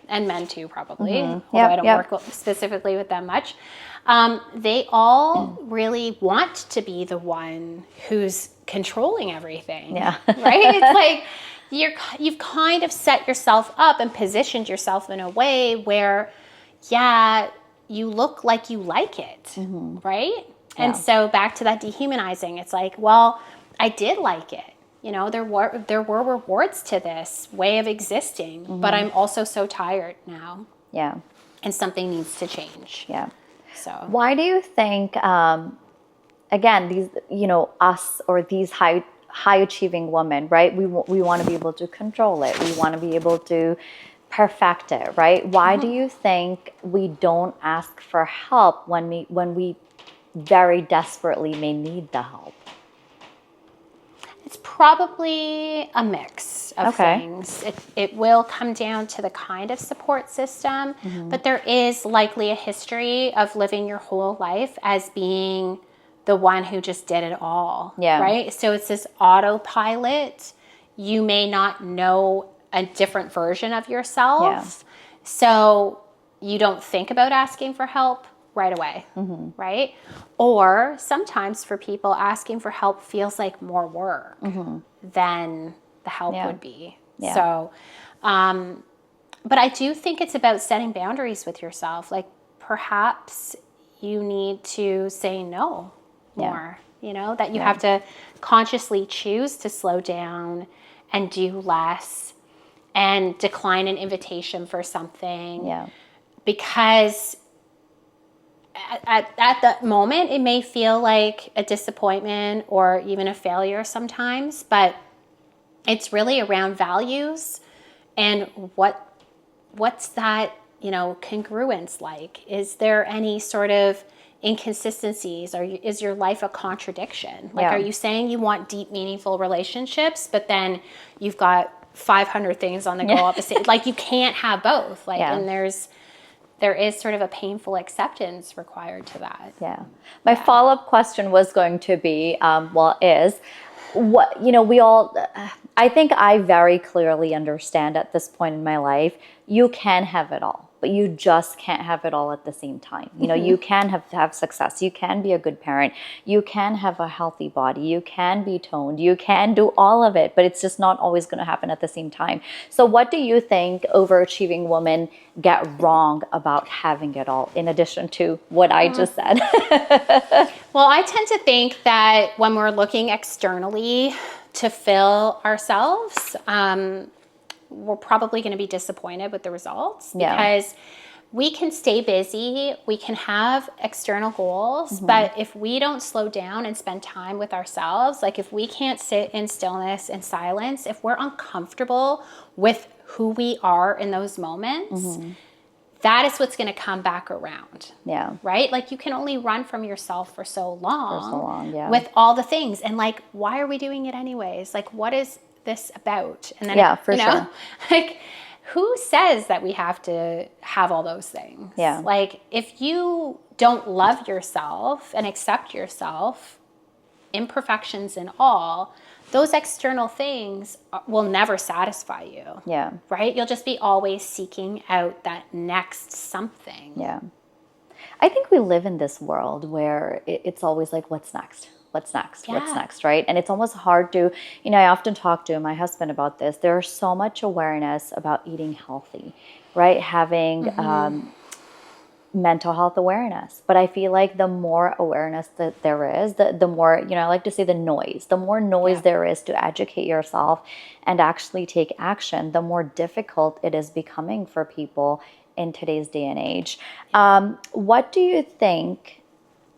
Speaker 2: and men too, probably, although I don't work specifically with them much, They all really want to be the one who's controlling everything.
Speaker 1: Yeah.
Speaker 2: Right? It's like you've kind of set yourself up and positioned yourself in a way where, yeah, you look like you like it, right? And so back to that dehumanizing, it's like, well, I did like it. You know, there were rewards to this way of existing, but I'm also so tired now.
Speaker 1: Yeah.
Speaker 2: And something needs to change.
Speaker 1: Yeah.
Speaker 2: So
Speaker 1: Why do you think, again, these, us or these high achieving women, right? We want to be able to control it. We want to be able to perfect it, right? Why do you think we don't ask for help when we very desperately may need the help?
Speaker 2: it's probably a mix of things. It will come down to the kind of support system, but there is likely a history of living your whole life as being the one who just did it all.
Speaker 1: Yeah.
Speaker 2: Right? So it's this autopilot. You may not know a different version of yourself.
Speaker 1: Yeah.
Speaker 2: So you don't think about asking for help right away, right? Or sometimes for people, asking for help feels like more work than the help would be.
Speaker 1: Yeah.
Speaker 2: So, but I do think it's about setting boundaries with yourself. Like perhaps you need to say no more, that you have to consciously choose to slow down and do less and decline an invitation for something.
Speaker 1: Yeah.
Speaker 2: Because at that moment, it may feel like a disappointment or even a failure sometimes, but it's really around values and what's that, congruence like? Is there any sort of inconsistencies, or is your life a contradiction? Like, are you saying you want deep, meaningful relationships, but then you've got 500 things on the go opposite? Like, you can't have both. Like, and there is sort of a painful acceptance required to that.
Speaker 1: Yeah. My follow-up question was going to be, is what, we all, I think I very clearly understand at this point in my life, you can have it all, but you just can't have it all at the same time. You can have success. You can be a good parent. You can have a healthy body. You can be toned. You can do all of it, but it's just not always going to happen at the same time. So what do you think overachieving women get wrong about having it all, in addition to what I just said?
Speaker 2: Well, I tend to think that when we're looking externally to fill ourselves, we're probably going to be disappointed with the results because we can stay busy, we can have external goals, but if we don't slow down and spend time with ourselves, like if we can't sit in stillness and silence, if we're uncomfortable with who we are in those moments, that is what's going to come back around.
Speaker 1: Yeah.
Speaker 2: Right? Like you can only run from yourself for so long,
Speaker 1: with
Speaker 2: all the things. And like, why are we doing it anyways? Like, what is this about? And then,
Speaker 1: sure.
Speaker 2: Like, who says that we have to have all those things?
Speaker 1: Yeah.
Speaker 2: Like, if you don't love yourself and accept yourself, imperfections and all, those external things will never satisfy you.
Speaker 1: Yeah.
Speaker 2: Right? You'll just be always seeking out that next something.
Speaker 1: Yeah. I think we live in this world where it's always like, what's next? What's next? What's next, right? And it's almost hard to, I often talk to my husband about this. There's so much awareness about eating healthy, right? Having mental health awareness. But I feel like the more awareness that there is, the more, I like to say the more noise there is to educate yourself and actually take action, the more difficult it is becoming for people in today's day and age. What do you think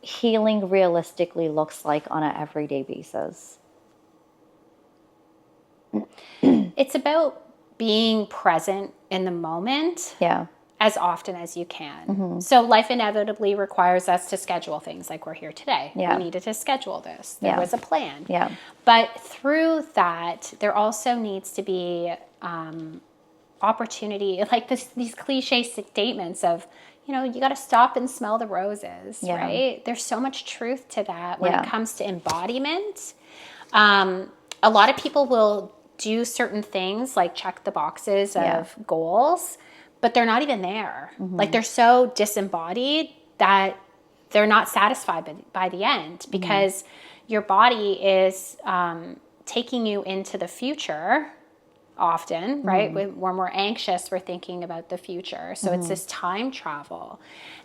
Speaker 1: healing realistically looks like on an everyday basis?
Speaker 2: It's about being present in the moment.
Speaker 1: Yeah.
Speaker 2: As often as you can. So life inevitably requires us to schedule things, like we're here today.
Speaker 1: Yeah.
Speaker 2: We needed to schedule this. There was a plan.
Speaker 1: Yeah.
Speaker 2: But through that, there also needs to be opportunity, like these cliche statements of, you got to stop and smell the roses, right? There's so much truth to that when it comes to embodiment. A lot of people will do certain things like check the boxes of goals, but they're not even there. Like they're so disembodied that they're not satisfied by the end, because your body is taking you into the future often, right? When we're anxious, we're thinking about the future. So it's this time travel.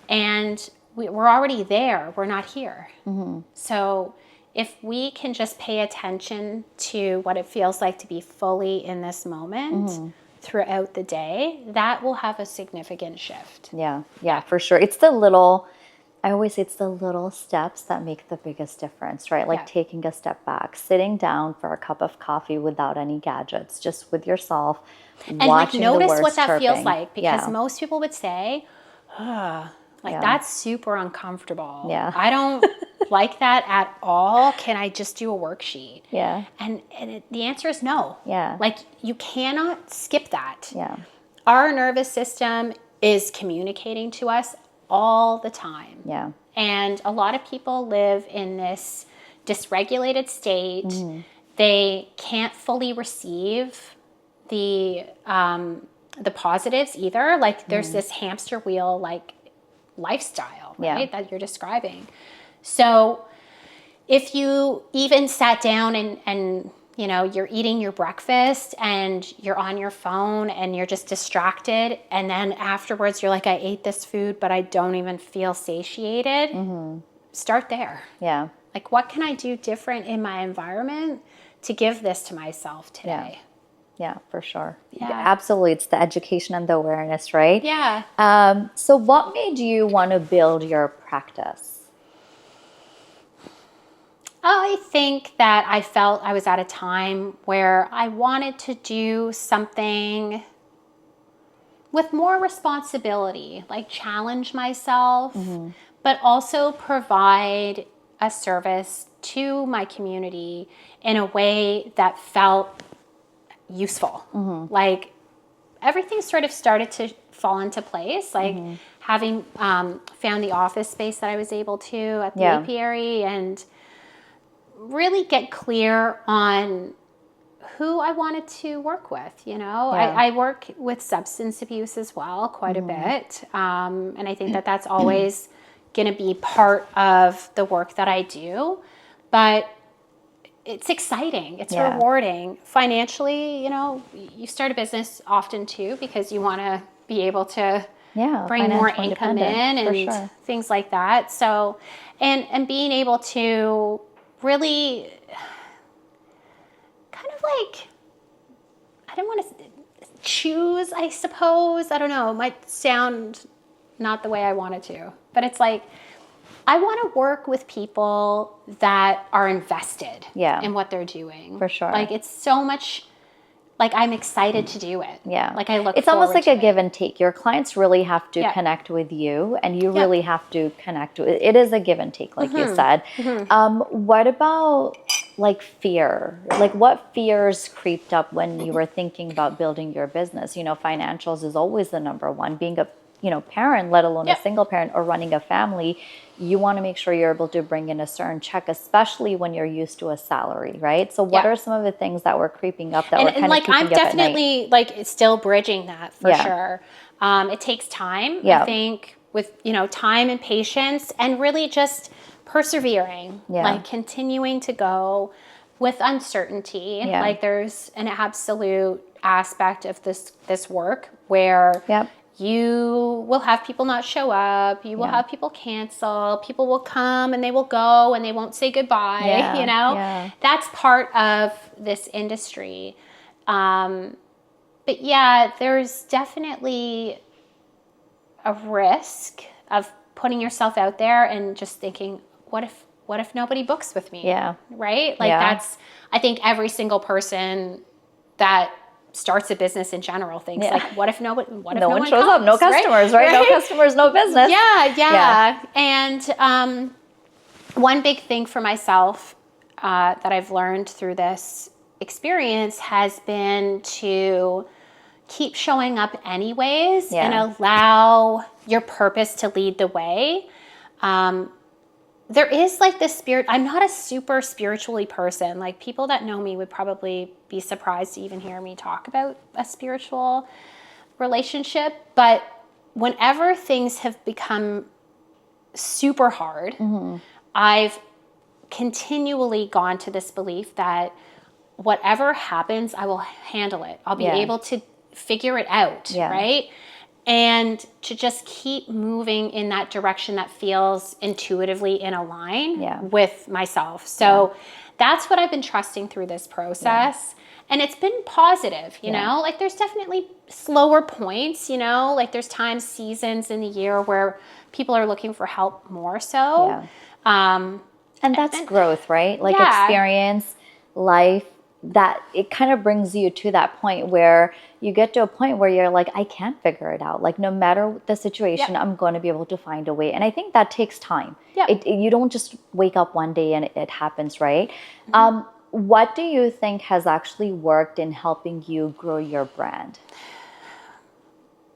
Speaker 2: And we're already there. We're not here. So if we can just pay attention to what it feels like to be fully in this moment throughout the day, that will have a significant shift.
Speaker 1: Yeah, for sure. It's the little, I always say it's the little steps that make the biggest difference, right? Like taking a step back, sitting down for a cup of coffee without any gadgets, just with yourself,
Speaker 2: And
Speaker 1: watching
Speaker 2: like notice
Speaker 1: the words
Speaker 2: what that
Speaker 1: chirping.
Speaker 2: feels like, because most people would say, that's super uncomfortable.
Speaker 1: Yeah.
Speaker 2: I don't like that at all. Can I just do a worksheet?
Speaker 1: Yeah.
Speaker 2: And the answer is no.
Speaker 1: Yeah.
Speaker 2: Like, you cannot skip that.
Speaker 1: Yeah.
Speaker 2: Our nervous system is communicating to us all the time.
Speaker 1: Yeah.
Speaker 2: And a lot of people live in this dysregulated state. They can't fully receive the positives either. Like, there's this hamster wheel like lifestyle, right, that you're describing. So if you even sat down and you know, you're eating your breakfast and you're on your phone and you're just distracted, and then afterwards you're like, I ate this food, but I don't even feel satiated. Start there.
Speaker 1: Yeah.
Speaker 2: Like, what can I do different in my environment to give this to myself today?
Speaker 1: Yeah, for sure.
Speaker 2: Yeah.
Speaker 1: Absolutely. It's the education and the awareness, right?
Speaker 2: Yeah.
Speaker 1: So what made you want to build your practice?
Speaker 2: I think that I felt I was at a time where I wanted to do something with more responsibility, like challenge myself, but also provide a service to my community in a way that felt useful. Like, everything sort of started to fall into place, like having found the office space that I was able to at the apiary, and really get clear on who I wanted to work with. You know, I work with substance abuse as well, quite a bit. And I think that that's always going to be part of the work that I do. But it's exciting. It's rewarding. Financially, you know, you start a business often too because you want to be able to bring more income in and things like that. So, and being able to really kind of like, I don't want to choose, I suppose. I don't know. It might sound not the way I wanted to, but it's like, I want to work with people that are invested in what they're doing.
Speaker 1: For sure.
Speaker 2: Like, it's so much, like, I'm excited to do it.
Speaker 1: Yeah.
Speaker 2: Like, I look
Speaker 1: It's almost like a
Speaker 2: it.
Speaker 1: give and take. Your clients really have to connect with you, and you really have to connect with it. Is a give and take, like you said. What about like fear? Like, what fears creeped up when you were thinking about building your business? You know, financials is always the number one. Being a parent, let alone a single parent or running a family, you want to make sure you're able to bring in a certain check, especially when you're used to a salary, right? So what are some of the things that were creeping up that were kind of keeping you up at night?
Speaker 2: I'm definitely like still bridging that for sure. It takes time, I think, with, time and patience, and really just persevering, like continuing to go with uncertainty. Like, there's an absolute aspect of this work where you will have people not show up. You will have people cancel. People will come and they will go and they won't say goodbye. That's part of this industry. But there's definitely a risk of putting yourself out there and just thinking, what if nobody books with me? Right? Like, that's, I think every single person that starts a business in general thinks, like, what if no one shows
Speaker 1: up? No customers, right? No customers, no business.
Speaker 2: And one big thing for myself that I've learned through this experience has been to keep showing up anyways and allow your purpose to lead the way. There is like this spirit. I'm not a super spiritually person. Like, people that know me would probably be surprised to even hear me talk about a spiritual relationship. But whenever things have become super hard, I've continually gone to this belief that whatever happens, I will handle it. I'll be able to figure it out, right? And to just keep moving in that direction that feels intuitively in a line with myself. So that's what I've been trusting through this process. And it's been positive, you know, like there's definitely slower points, you know, like there's times, seasons in the year where people are looking for help more so.
Speaker 1: And that's growth, right? Like experience, life, that it kind of brings you to that point where you get to a point where you're like, I can't figure it out. Like no matter the situation, I'm going to be able to find a way. And I think that takes time. You don't just wake up one day and it happens, right? What do you think has actually worked in helping you grow your brand?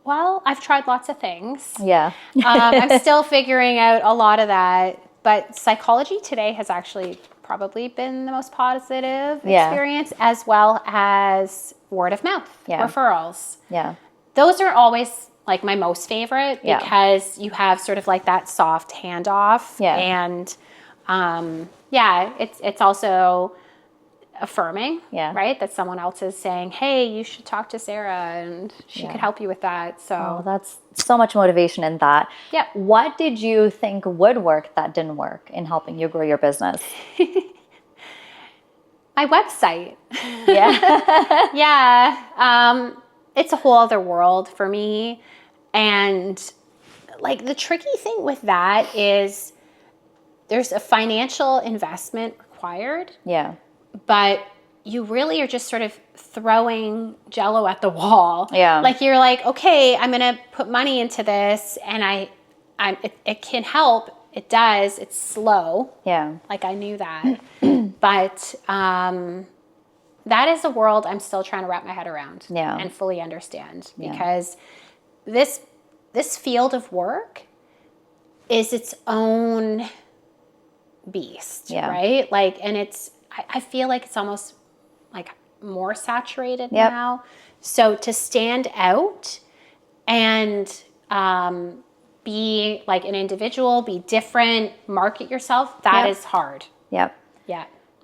Speaker 2: Well, I've tried lots of things.
Speaker 1: Yeah.
Speaker 2: I'm still figuring out a lot of that. But Psychology Today has actually probably been the most positive experience, as well as word of mouth, referrals.
Speaker 1: Yeah.
Speaker 2: Those are always like my most favorite because you have sort of like that soft handoff. And it's also affirming, right? That someone else is saying, hey, you should talk to Sarah and she could help you with that. So
Speaker 1: that's so much motivation in that. What did you think would work that didn't work in helping you grow your business?
Speaker 2: My website. It's a whole other world for me. And like the tricky thing with that is there's a financial investment required. But you really are just sort of throwing Jello at the wall. Like you're like, okay, I'm going to put money into this and it can help. It does. It's slow. Like I knew that. But that is a world I'm still trying to wrap my head around and fully understand because this field of work is its own beast, right? Like, and I feel like it's almost like more saturated now. So to stand out and be like an individual, be different, market yourself, that is hard.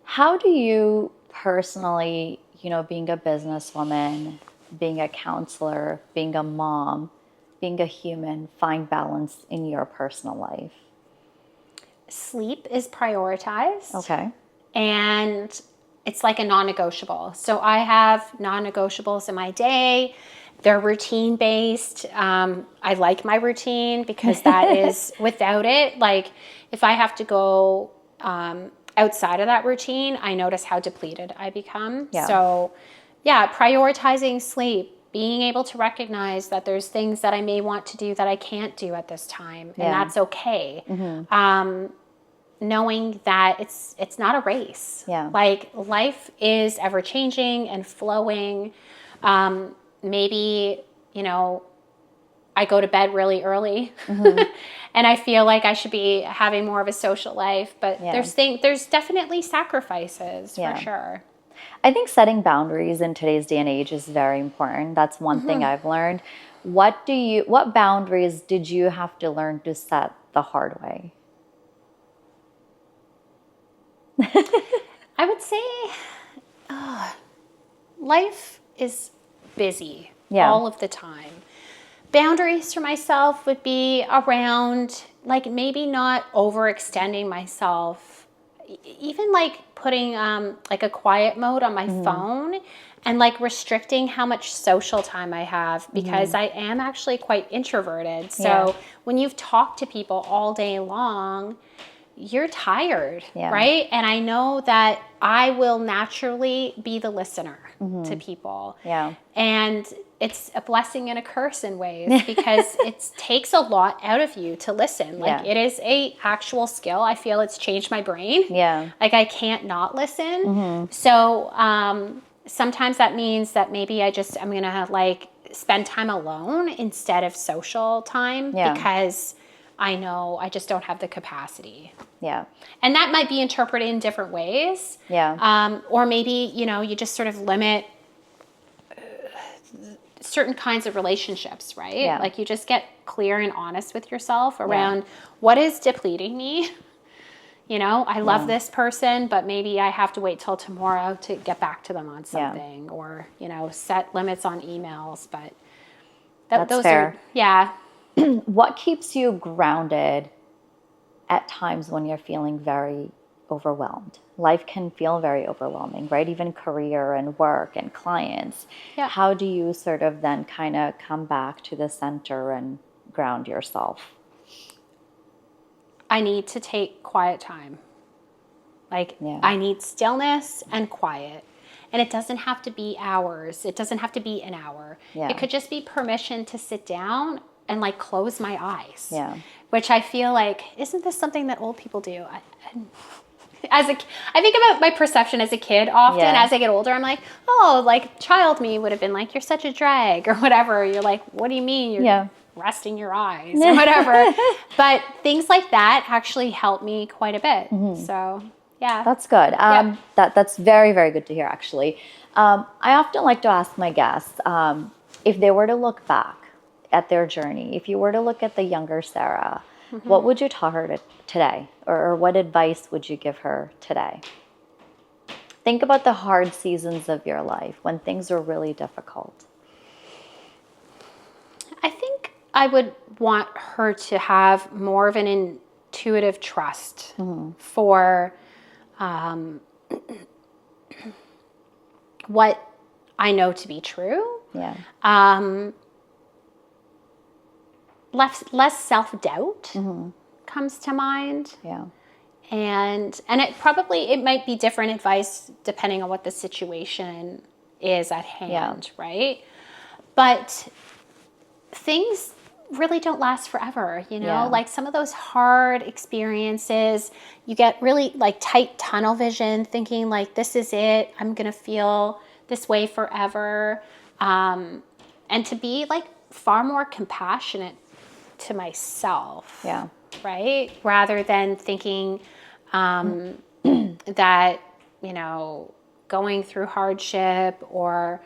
Speaker 1: How do you personally, you know, being a businesswoman, being a counselor, being a mom, being a human, find balance in your personal life?
Speaker 2: Sleep is prioritized. And it's like a non-negotiable. So I have non-negotiables in my day. They're routine based. I like my routine because that is without it. Like if I have to go outside of that routine, I notice how depleted I become. So prioritizing sleep, being able to recognize that there's things that I may want to do that I can't do at this time. And that's okay. Knowing that it's not a race. Like life is ever changing and flowing. Maybe, you know, I go to bed really early and I feel like I should be having more of a social life, but there's definitely sacrifices for sure.
Speaker 1: I think setting boundaries in today's day and age is very important. That's one thing I've learned. What boundaries did you have to learn to set the hard way?
Speaker 2: I would say life is busy all of the time. Boundaries for myself would be around like maybe not overextending myself, even like putting like a quiet mode on my phone and like restricting how much social time I have because I am actually quite introverted. So when you've talked to people all day long, you're tired, right? And I know that I will naturally be the listener to people. And it's a blessing and a curse in ways because it takes a lot out of you to listen. Like it is a actual skill. I feel it's changed my brain. Like I can't not listen. So sometimes that means that maybe I'm going to like spend time alone instead of social time because I know I just don't have the capacity. And that might be interpreted in different ways. Or maybe, you know, you just sort of limit certain kinds of relationships, right?
Speaker 1: Yeah.
Speaker 2: Like you just get clear and honest with yourself around what is depleting me. You know, I love this person, but maybe I have to wait till tomorrow to get back to them on something, or, you know, set limits on emails. But
Speaker 1: That's
Speaker 2: those
Speaker 1: fair.
Speaker 2: are,
Speaker 1: What keeps you grounded at times when you're feeling very overwhelmed? Life can feel very overwhelming, right? Even career and work and clients.
Speaker 2: Yeah.
Speaker 1: How do you sort of then kind of come back to the center and ground yourself?
Speaker 2: I need to take quiet time. Like I need stillness and quiet. And it doesn't have to be hours. It doesn't have to be an hour.
Speaker 1: Yeah.
Speaker 2: It could just be permission to sit down and like close my eyes.
Speaker 1: Yeah.
Speaker 2: Which I feel like, isn't this something that old people do? I think about my perception as a kid often. As I get older, I'm like, oh, like child me would have been like, you're such a drag or whatever. You're like, what do you mean? You're resting your eyes or whatever. But things like that actually help me quite a bit. So yeah.
Speaker 1: That's good. That's very, very good to hear, actually. I often like to ask my guests if they were to look back at their journey, if you were to look at the younger Sarah, what would you tell her today? Or what advice would you give her today? Think about the hard seasons of your life when things were really difficult.
Speaker 2: I think I would want her to have more of an intuitive trust for what I know to be true.
Speaker 1: Yeah.
Speaker 2: Less self-doubt comes to mind.
Speaker 1: Yeah.
Speaker 2: And it might be different advice depending on what the situation is at hand, right? But things really don't last forever, you know? Like some of those hard experiences, you get really like tight tunnel vision, thinking like, this is it, I'm going to feel this way forever. And to be like far more compassionate to myself.
Speaker 1: Yeah.
Speaker 2: Right? Rather than thinking that, you know, going through hardship or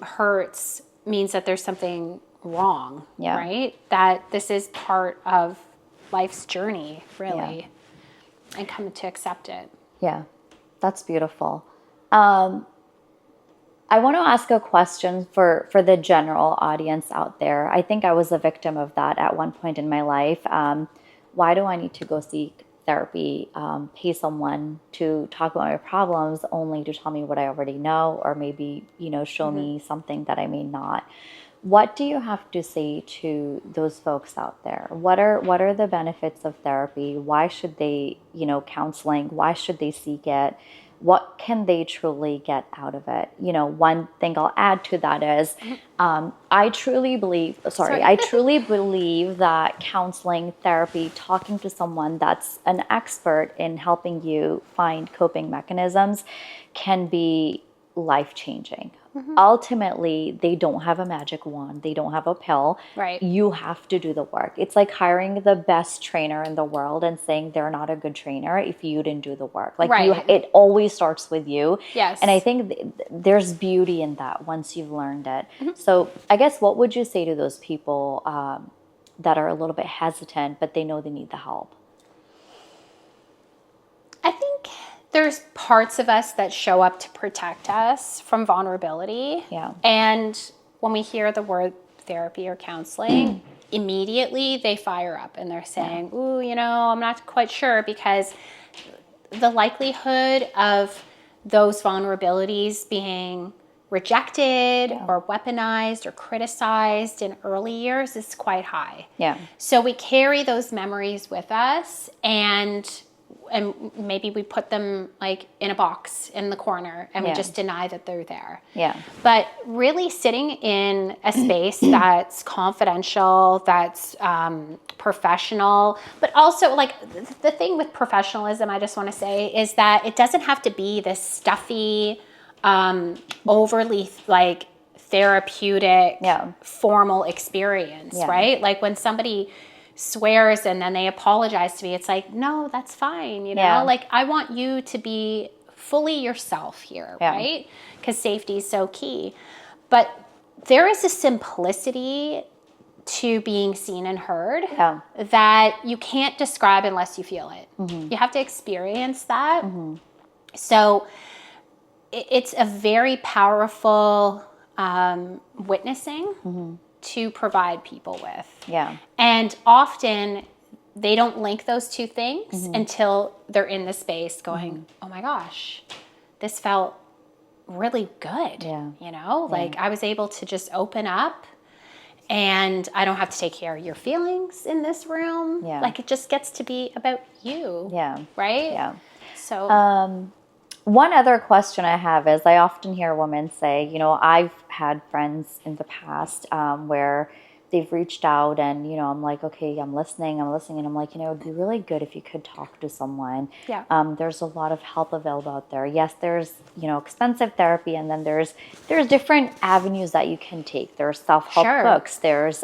Speaker 2: hurts means that there's something wrong, right? That this is part of life's journey, really, and come to accept it.
Speaker 1: Yeah, that's beautiful. I want to ask a question for the general audience out there. I think I was a victim of that at one point in my life. Why do I need to go seek therapy, pay someone to talk about my problems only to tell me what I already know, or maybe, you know, show me something that I may not? What do you have to say to those folks out there? What are the benefits of therapy? Why should they, you know, counseling? Why should they seek it? What can they truly get out of it? You know, one thing I'll add to that is I truly believe that counseling, therapy, talking to someone that's an expert in helping you find coping mechanisms can be life-changing. Ultimately, they don't have a magic wand. They don't have a pill.
Speaker 2: Right.
Speaker 1: You have to do the work. It's like hiring the best trainer in the world and saying they're not a good trainer if you didn't do the work. Like it always starts with you.
Speaker 2: Yes.
Speaker 1: And I think there's beauty in that once you've learned it. So I guess what would you say to those people that are a little bit hesitant, but they know they need the help?
Speaker 2: I think there's parts of us that show up to protect us from vulnerability.
Speaker 1: Yeah.
Speaker 2: And when we hear the word therapy or counseling, immediately they fire up and they're saying, ooh, you know, I'm not quite sure, because the likelihood of those vulnerabilities being rejected or weaponized or criticized in early years is quite high.
Speaker 1: Yeah.
Speaker 2: So we carry those memories with us, and maybe we put them like in a box in the corner and we just deny that they're there.
Speaker 1: Yeah.
Speaker 2: But really sitting in a space that's confidential, that's professional, but also like the thing with professionalism, I just want to say, is that it doesn't have to be this stuffy, overly like therapeutic, formal experience, right? Like when somebody swears and then they apologize to me, it's like, no, that's fine, you know? Like I want you to be fully yourself here, right? Because safety is so key. But there is a simplicity to being seen and heard
Speaker 1: Yeah.
Speaker 2: that you can't describe unless you feel it. You have to experience that. So it's a very powerful witnessing to provide people with.
Speaker 1: Yeah.
Speaker 2: And often they don't link those two things until they're in the space going, oh my gosh, this felt really good.
Speaker 1: Yeah.
Speaker 2: You know, like I was able to just open up and I don't have to take care of your feelings in this room.
Speaker 1: Yeah.
Speaker 2: Like it just gets to be about you.
Speaker 1: Yeah.
Speaker 2: Right?
Speaker 1: Yeah.
Speaker 2: So
Speaker 1: One other question I have is I often hear women say, you know, I've had friends in the past where they've reached out and, you know, I'm like, okay, I'm listening. And I'm like, you know, it'd be really good if you could talk to someone.
Speaker 2: Yeah.
Speaker 1: There's a lot of help available out there. Yes, there's, you know, expensive therapy, and then there's different avenues that you can take. There's self-help books. There's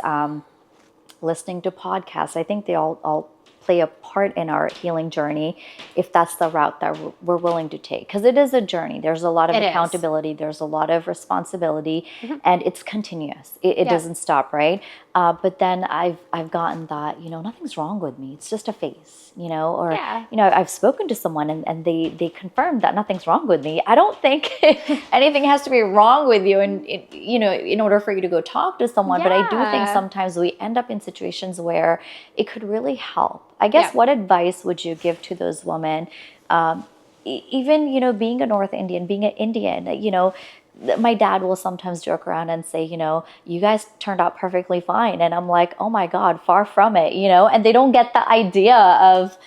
Speaker 1: listening to podcasts. I think they all play a part in our healing journey if that's the route that we're willing to take, because it is a journey. There's a lot of accountability, there's a lot of responsibility, and it's continuous. It doesn't stop, right? But then I've gotten that, you know, nothing's wrong with me, it's just a phase, you know, or you know, I've spoken to someone and they confirmed that nothing's wrong with me. I don't think anything has to be wrong with you, and you know, in order for you to go talk to someone. But I do think sometimes we end up in situations where it could really help. I guess what advice would you give to those women? Even, you know, being a North Indian, being an Indian, you know, my dad will sometimes joke around and say, you know, you guys turned out perfectly fine. And I'm like, oh my God, far from it, you know, and they don't get the idea of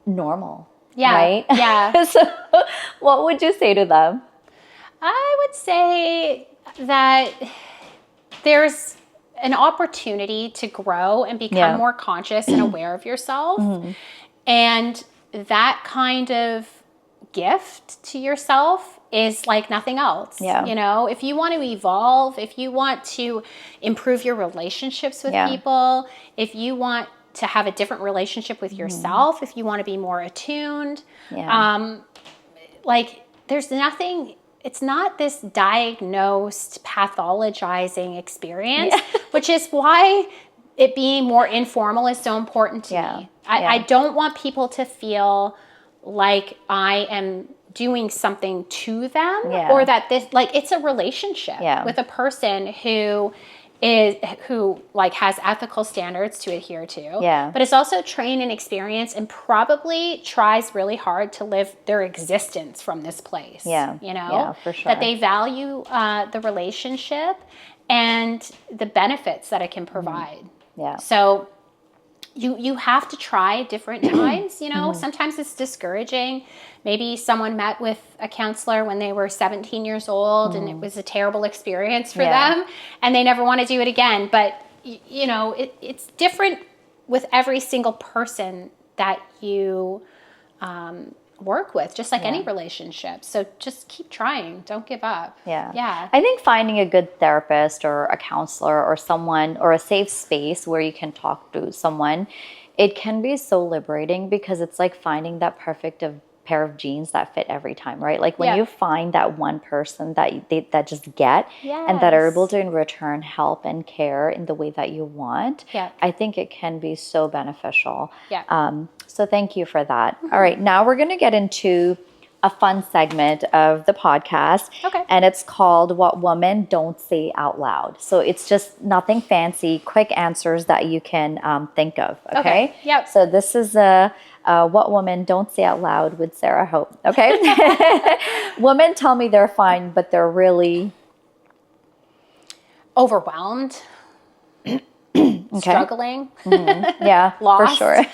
Speaker 1: normal.
Speaker 2: Yeah.
Speaker 1: Right?
Speaker 2: Yeah.
Speaker 1: So what would you say to them?
Speaker 2: I would say that there's an opportunity to grow and become more conscious and aware of yourself. And that kind of gift to yourself is like nothing else. You know, if you want to evolve, if you want to improve your relationships with people, if you want to have a different relationship with yourself, if you want to be more attuned, like there's nothing. It's not this diagnosed, pathologizing experience, which is why it being more informal is so important to me. I don't want people to feel like I am doing something to them, or that this, like, it's a relationship with a person who like has ethical standards to adhere to, but is also trained and experienced and probably tries really hard to live their existence from this place. You know,
Speaker 1: for sure.
Speaker 2: That they value the relationship and the benefits that it can provide. So you have to try different times, you know. Sometimes it's discouraging. Maybe someone met with a counselor when they were 17 years old and it was a terrible experience for them and they never want to do it again. But, you know, it's different with every single person that you work with, just like any relationship. So just keep trying. Don't give up.
Speaker 1: I think finding a good therapist or a counselor or someone, or a safe space where you can talk to someone, it can be so liberating, because it's like finding that perfect pair of jeans that fit every time, right? Like when you find that one person that just get and that are able to in return help and care in the way that you want, I think it can be so beneficial. So thank you for that. All right, now we're going to get into a fun segment of the podcast. And it's called What Women Don't Say Out Loud. So it's just nothing fancy, quick answers that you can think of. Okay. So this is What Women Don't Say Out Loud with Sarah Hope. Okay. Women tell me they're fine, but they're really
Speaker 2: overwhelmed. Struggling.
Speaker 1: Yeah,
Speaker 2: lost.
Speaker 1: for sure.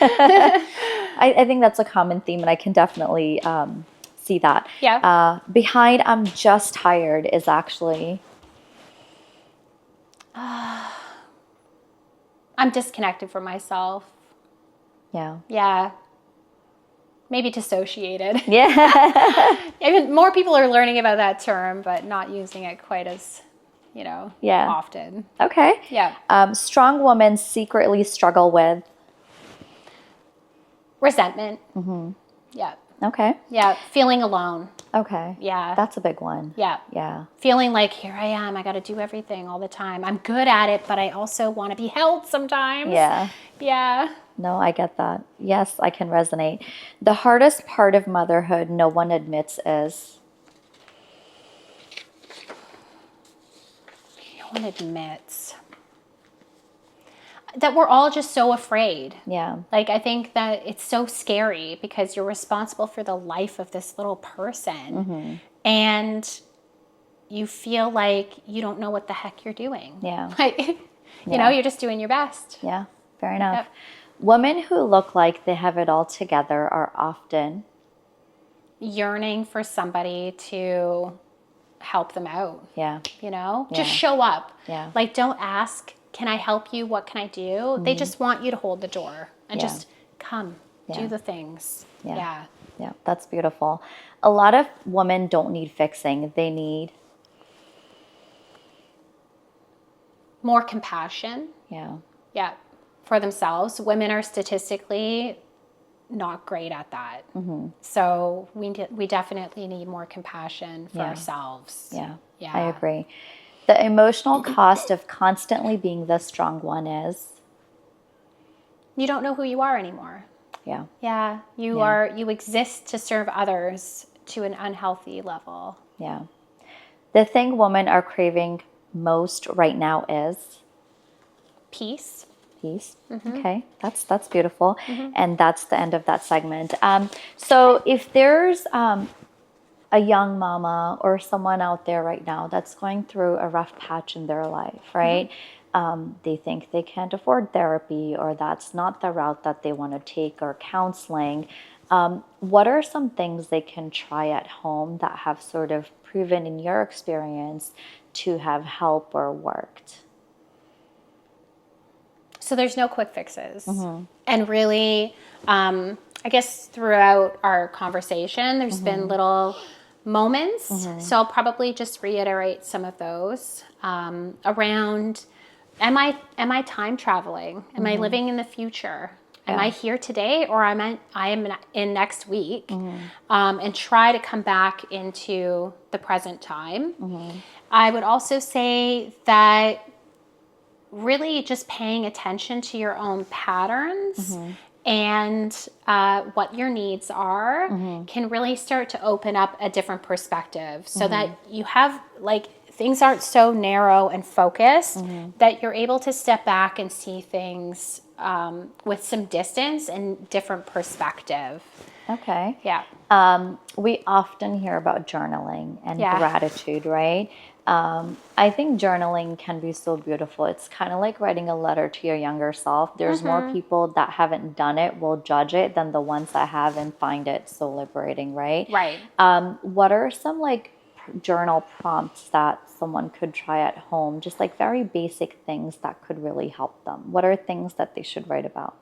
Speaker 1: I think that's a common theme, and I can definitely see that. Behind I'm just tired is actually
Speaker 2: I'm disconnected from myself. Maybe dissociated. Even more people are learning about that term, but not using it quite as, you know, often.
Speaker 1: Okay. Strong women secretly struggle with
Speaker 2: resentment.
Speaker 1: Okay.
Speaker 2: Feeling alone.
Speaker 1: Okay.
Speaker 2: Yeah.
Speaker 1: That's a big one.
Speaker 2: Yeah.
Speaker 1: Yeah.
Speaker 2: Feeling like, here I am, I got to do everything all the time. I'm good at it, but I also want to be held sometimes.
Speaker 1: Yeah.
Speaker 2: Yeah.
Speaker 1: No, I get that. Yes, I can resonate. The hardest part of motherhood no one admits is.
Speaker 2: No one admits that we're all just so afraid.
Speaker 1: Yeah.
Speaker 2: Like, I think that it's so scary because you're responsible for the life of this little person. And you feel like you don't know what the heck you're doing.
Speaker 1: Yeah.
Speaker 2: Like, you know, you're just doing your best.
Speaker 1: Yeah. Fair enough.
Speaker 2: Yep.
Speaker 1: Women who look like they have it all together are often
Speaker 2: Yearning for somebody to help them out.
Speaker 1: Yeah.
Speaker 2: You know,
Speaker 1: Yeah.
Speaker 2: just show up.
Speaker 1: Yeah.
Speaker 2: Like, don't ask, can I help you? What can I do? They just want you to hold the door and
Speaker 1: Yeah.
Speaker 2: just come, do the things.
Speaker 1: Yeah.
Speaker 2: Yeah.
Speaker 1: Yeah. That's beautiful. A lot of women don't need fixing. They need
Speaker 2: More compassion.
Speaker 1: Yeah.
Speaker 2: Yeah. For themselves. Women are statistically not great at that. So we definitely need more compassion for ourselves.
Speaker 1: Yeah.
Speaker 2: Yeah.
Speaker 1: I agree. The emotional cost of constantly being the strong one is
Speaker 2: You don't know who you are anymore.
Speaker 1: Yeah.
Speaker 2: Yeah. You exist to serve others to an unhealthy level.
Speaker 1: Yeah. The thing women are craving most right now is
Speaker 2: Peace.
Speaker 1: peace. Okay, that's beautiful, and that's the end of that segment. So if there's a young mama or someone out there right now that's going through a rough patch in their life, right? They think they can't afford therapy, or that's not the route that they want to take, or counseling. What are some things they can try at home that have sort of proven in your experience to have helped or worked?
Speaker 2: So there's no quick fixes. And really, I guess throughout our conversation, there's been little moments. So I'll probably just reiterate some of those around, am I time traveling? Am I living in the future? Am I here today, or I am in next week? And try to come back into the present time. I would also say that really just paying attention to your own patterns and what your needs are can really start to open up a different perspective, so that you have, like, things aren't so narrow and focused, that you're able to step back and see things with some distance and different perspective.
Speaker 1: Okay.
Speaker 2: Yeah.
Speaker 1: We often hear about journaling and
Speaker 2: Yeah.
Speaker 1: gratitude, right? I think journaling can be so beautiful. It's kind of like writing a letter to your younger self. There's more people that haven't done it will judge it than the ones that have and find it so liberating, right?
Speaker 2: Right.
Speaker 1: What are some like journal prompts that someone could try at home? Just like very basic things that could really help them. What are things that they should write about?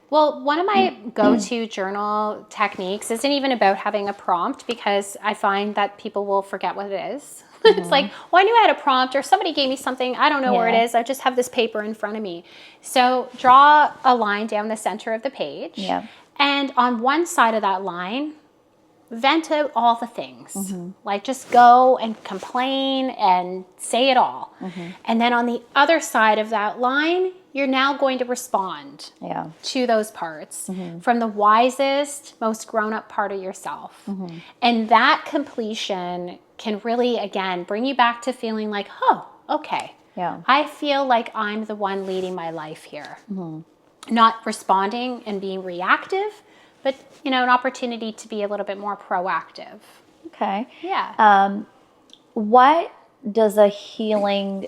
Speaker 2: Well, one of my go-to journal techniques isn't even about having a prompt, because I find that people will forget what it is. It's like, well, I knew I had a prompt, or somebody gave me something. I don't know where it is. I just have this paper in front of me. So draw a line down the center of the page.
Speaker 1: Yeah.
Speaker 2: And on one side of that line, vent out all the things. Like, just go and complain and say it all. And then on the other side of that line, you're now going to respond to those parts from the wisest, most grown-up part of yourself. And that completion can really, again, bring you back to feeling like, oh, okay.
Speaker 1: Yeah.
Speaker 2: I feel like I'm the one leading my life here. Not responding and being reactive, but, you know, an opportunity to be a little bit more proactive.
Speaker 1: Okay.
Speaker 2: Yeah.
Speaker 1: What does a healing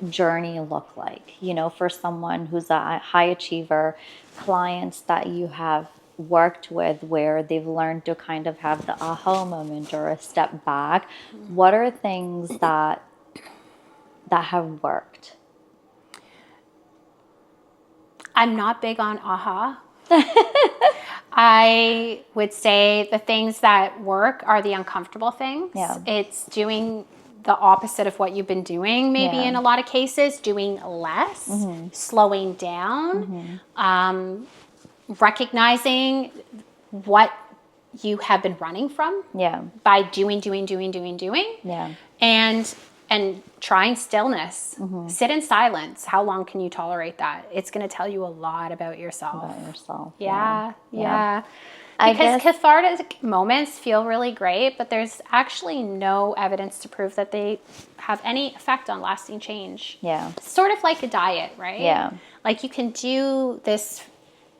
Speaker 1: journey look like, you know, for someone who's a high achiever, clients that you have worked with where they've learned to kind of have the aha moment or a step back? What are things that have worked?
Speaker 2: I'm not big on aha. I would say the things that work are the uncomfortable things.
Speaker 1: Yeah.
Speaker 2: It's doing the opposite of what you've been doing, maybe in a lot of cases, doing less, slowing down, recognizing what you have been running from
Speaker 1: Yeah.
Speaker 2: by doing,
Speaker 1: Yeah.
Speaker 2: and trying stillness. Sit in silence. How long can you tolerate that? It's going to tell you a lot about yourself.
Speaker 1: About yourself.
Speaker 2: Yeah.
Speaker 1: I
Speaker 2: Because
Speaker 1: guess,
Speaker 2: cathartic moments feel really great, but there's actually no evidence to prove that they have any effect on lasting change.
Speaker 1: yeah.
Speaker 2: Sort of like a diet, right?
Speaker 1: Yeah.
Speaker 2: Like you can do this,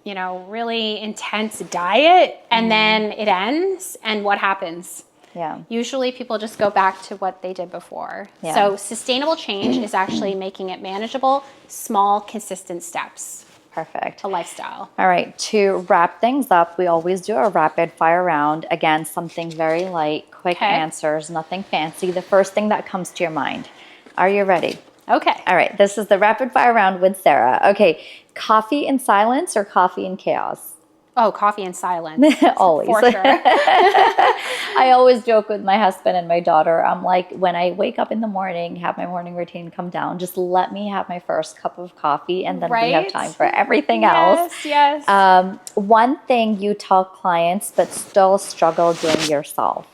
Speaker 2: really intense diet and then it ends, and what happens?
Speaker 1: Yeah.
Speaker 2: Usually people just go back to what they did before.
Speaker 1: Yeah.
Speaker 2: So sustainable change is actually making it manageable, small, consistent steps,
Speaker 1: Perfect.
Speaker 2: a lifestyle.
Speaker 1: All right. To wrap things up, we always do a rapid fire round. Again, something very light, quick
Speaker 2: Okay.
Speaker 1: answers, nothing fancy. The first thing that comes to your mind. Are you ready?
Speaker 2: Okay.
Speaker 1: All right. This is the rapid fire round with Sarah. Okay. Coffee in silence or coffee in chaos?
Speaker 2: Oh, coffee in silence.
Speaker 1: Always.
Speaker 2: For sure.
Speaker 1: I always joke with my husband and my daughter. I'm like, when I wake up in the morning, have my morning routine, come down, just let me have my first cup of coffee, and then we have
Speaker 2: Right?
Speaker 1: time for everything else.
Speaker 2: Yes.
Speaker 1: One thing you tell clients but still struggle doing yourself.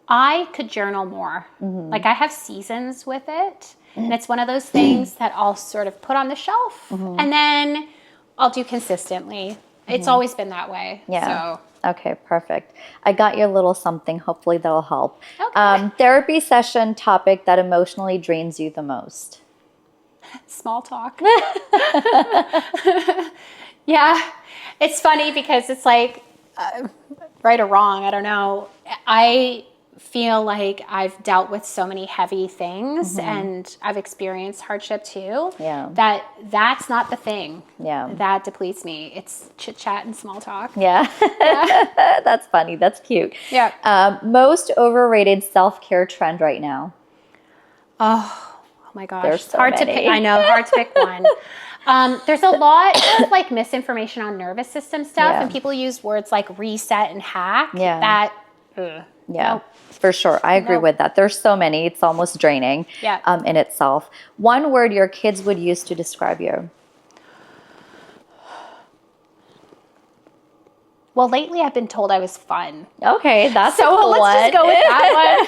Speaker 2: I could journal more. Like I have seasons with it. And it's one of those things that I'll sort of put on the shelf and then I'll do consistently. It's always been that way.
Speaker 1: Yeah.
Speaker 2: So
Speaker 1: Okay, perfect. I got your little something. Hopefully that'll help.
Speaker 2: Okay.
Speaker 1: Therapy session topic that emotionally drains you the most.
Speaker 2: small talk. Yeah. It's funny because it's like, right or wrong, I don't know. I feel like I've dealt with so many heavy things and I've experienced hardship too.
Speaker 1: Yeah.
Speaker 2: That's not the thing.
Speaker 1: Yeah.
Speaker 2: That depletes me. It's chit chat and small talk.
Speaker 1: Yeah. That's funny. That's cute.
Speaker 2: Yeah.
Speaker 1: Most overrated self-care trend right now.
Speaker 2: Oh my gosh.
Speaker 1: There's
Speaker 2: It's
Speaker 1: so
Speaker 2: hard
Speaker 1: many.
Speaker 2: to pick. I know, hard to pick one. There's a lot of like misinformation on nervous system stuff,
Speaker 1: Yeah.
Speaker 2: and people use words like reset and hack.
Speaker 1: Yeah.
Speaker 2: That,
Speaker 1: Yeah,
Speaker 2: nope.
Speaker 1: for sure. I agree
Speaker 2: Nope.
Speaker 1: with that. There's so many. It's almost draining
Speaker 2: Yeah.
Speaker 1: in itself. One word your kids would use to describe you.
Speaker 2: Well, lately I've been told I was fun.
Speaker 1: Okay, that's
Speaker 2: So
Speaker 1: a cool
Speaker 2: let's
Speaker 1: one.
Speaker 2: just go with that one.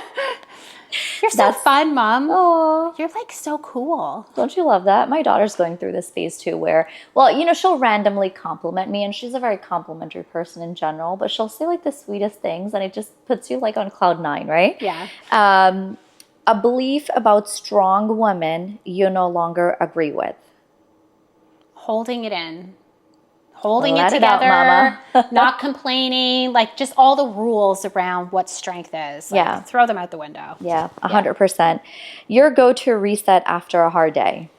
Speaker 2: You're so
Speaker 1: That's-
Speaker 2: fun, Mom.
Speaker 1: Aw.
Speaker 2: You're like so cool.
Speaker 1: Don't you love that? My daughter's going through this phase too where, well, she'll randomly compliment me, and she's a very complimentary person in general, but she'll say like the sweetest things and it just puts you like on cloud nine, right?
Speaker 2: Yeah.
Speaker 1: A belief about strong women you no longer agree with.
Speaker 2: Holding it in. Holding
Speaker 1: Let
Speaker 2: it
Speaker 1: it out,
Speaker 2: together,
Speaker 1: mama.
Speaker 2: not complaining, like just all the rules around what strength is. Like,
Speaker 1: Yeah.
Speaker 2: throw them out the window.
Speaker 1: Yeah, 100%. Your go-to reset after a hard day.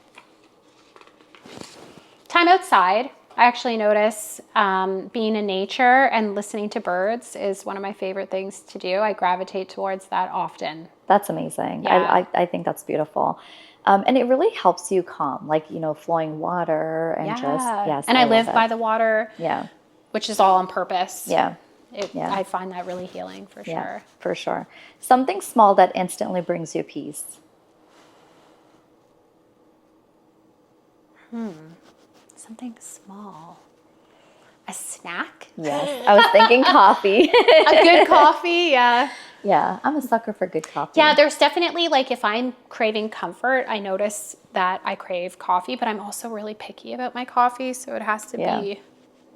Speaker 2: Time outside. I actually notice being in nature and listening to birds is one of my favorite things to do. I gravitate towards that often.
Speaker 1: That's amazing.
Speaker 2: Yeah.
Speaker 1: I think that's beautiful. And it really helps you calm, like, flowing water and yes.
Speaker 2: And I live
Speaker 1: love
Speaker 2: by
Speaker 1: it.
Speaker 2: the water,
Speaker 1: Yeah,
Speaker 2: which is all on purpose.
Speaker 1: yeah,
Speaker 2: I find that really healing for
Speaker 1: yeah,
Speaker 2: sure.
Speaker 1: for sure. Something small that instantly brings you peace.
Speaker 2: Something small. A snack?
Speaker 1: Yes, I was thinking coffee.
Speaker 2: A good coffee, yeah.
Speaker 1: Yeah, I'm a sucker for good coffee.
Speaker 2: Yeah, there's definitely, like, if I'm craving comfort, I notice that I crave coffee, but I'm also really picky about my coffee, so it has to be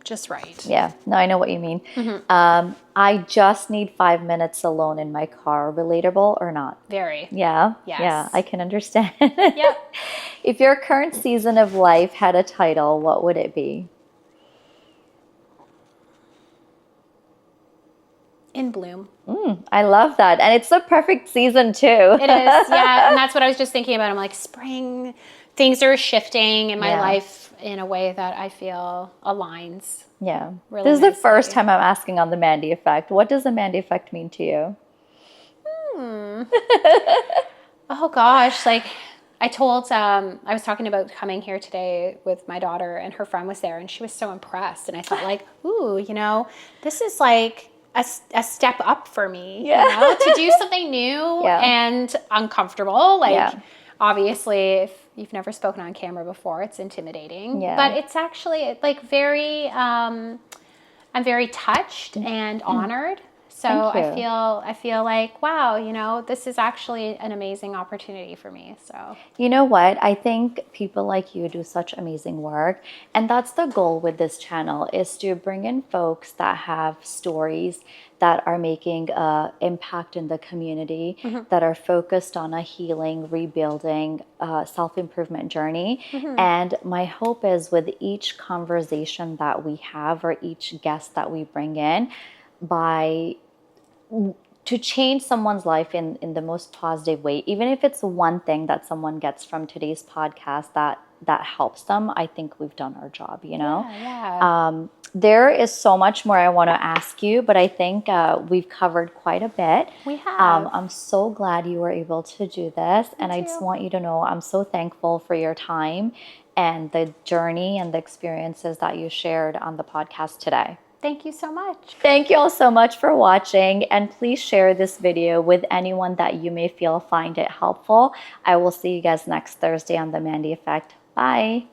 Speaker 2: just right.
Speaker 1: Yeah, no, I know what you mean. I just need 5 minutes alone in my car. Relatable or not?
Speaker 2: Very.
Speaker 1: Yeah,
Speaker 2: Yes.
Speaker 1: yeah, I can understand.
Speaker 2: Yep.
Speaker 1: If your current season of life had a title, what would it be?
Speaker 2: In bloom.
Speaker 1: I love that. And it's the perfect season too.
Speaker 2: It is, yeah. And that's what I was just thinking about. I'm like, spring, things are shifting in my
Speaker 1: Yeah.
Speaker 2: life in a way that I feel aligns.
Speaker 1: Yeah.
Speaker 2: Really
Speaker 1: This is the
Speaker 2: nicely.
Speaker 1: first time I'm asking on the Mandy Effect. What does the Mandy Effect mean to you?
Speaker 2: Oh gosh, like I told, I was talking about coming here today with my daughter, and her friend was there and she was so impressed. And I thought like, ooh, this is like a step up for me,
Speaker 1: Yeah.
Speaker 2: to do something new
Speaker 1: Yeah.
Speaker 2: and uncomfortable. Like
Speaker 1: Yeah.
Speaker 2: obviously, if you've never spoken on camera before, it's intimidating.
Speaker 1: Yeah.
Speaker 2: But it's actually like very, I'm very touched and honored. So
Speaker 1: Thank you.
Speaker 2: I feel like, wow, you know, this is actually an amazing opportunity for me. So
Speaker 1: You know what? I think people like you do such amazing work. And that's the goal with this channel, is to bring in folks that have stories that are making an impact in the community, that are focused on a healing, rebuilding, self-improvement journey. And my hope is with each conversation that we have, or each guest that we bring in, by to change someone's life in the most positive way, even if it's one thing that someone gets from today's podcast that helps them, I think we've done our job, you know?
Speaker 2: yeah.
Speaker 1: There is so much more I want to ask you, but I think we've covered quite a bit.
Speaker 2: We have.
Speaker 1: I'm so glad you were able to do this. And I just
Speaker 2: too.
Speaker 1: want you to know I'm so thankful for your time and the journey and the experiences that you shared on the podcast today.
Speaker 2: Thank you so much.
Speaker 1: Thank you all so much for watching, and please share this video with anyone that you may feel find it helpful. I will see you guys next Thursday on the Mandy Effect. Bye.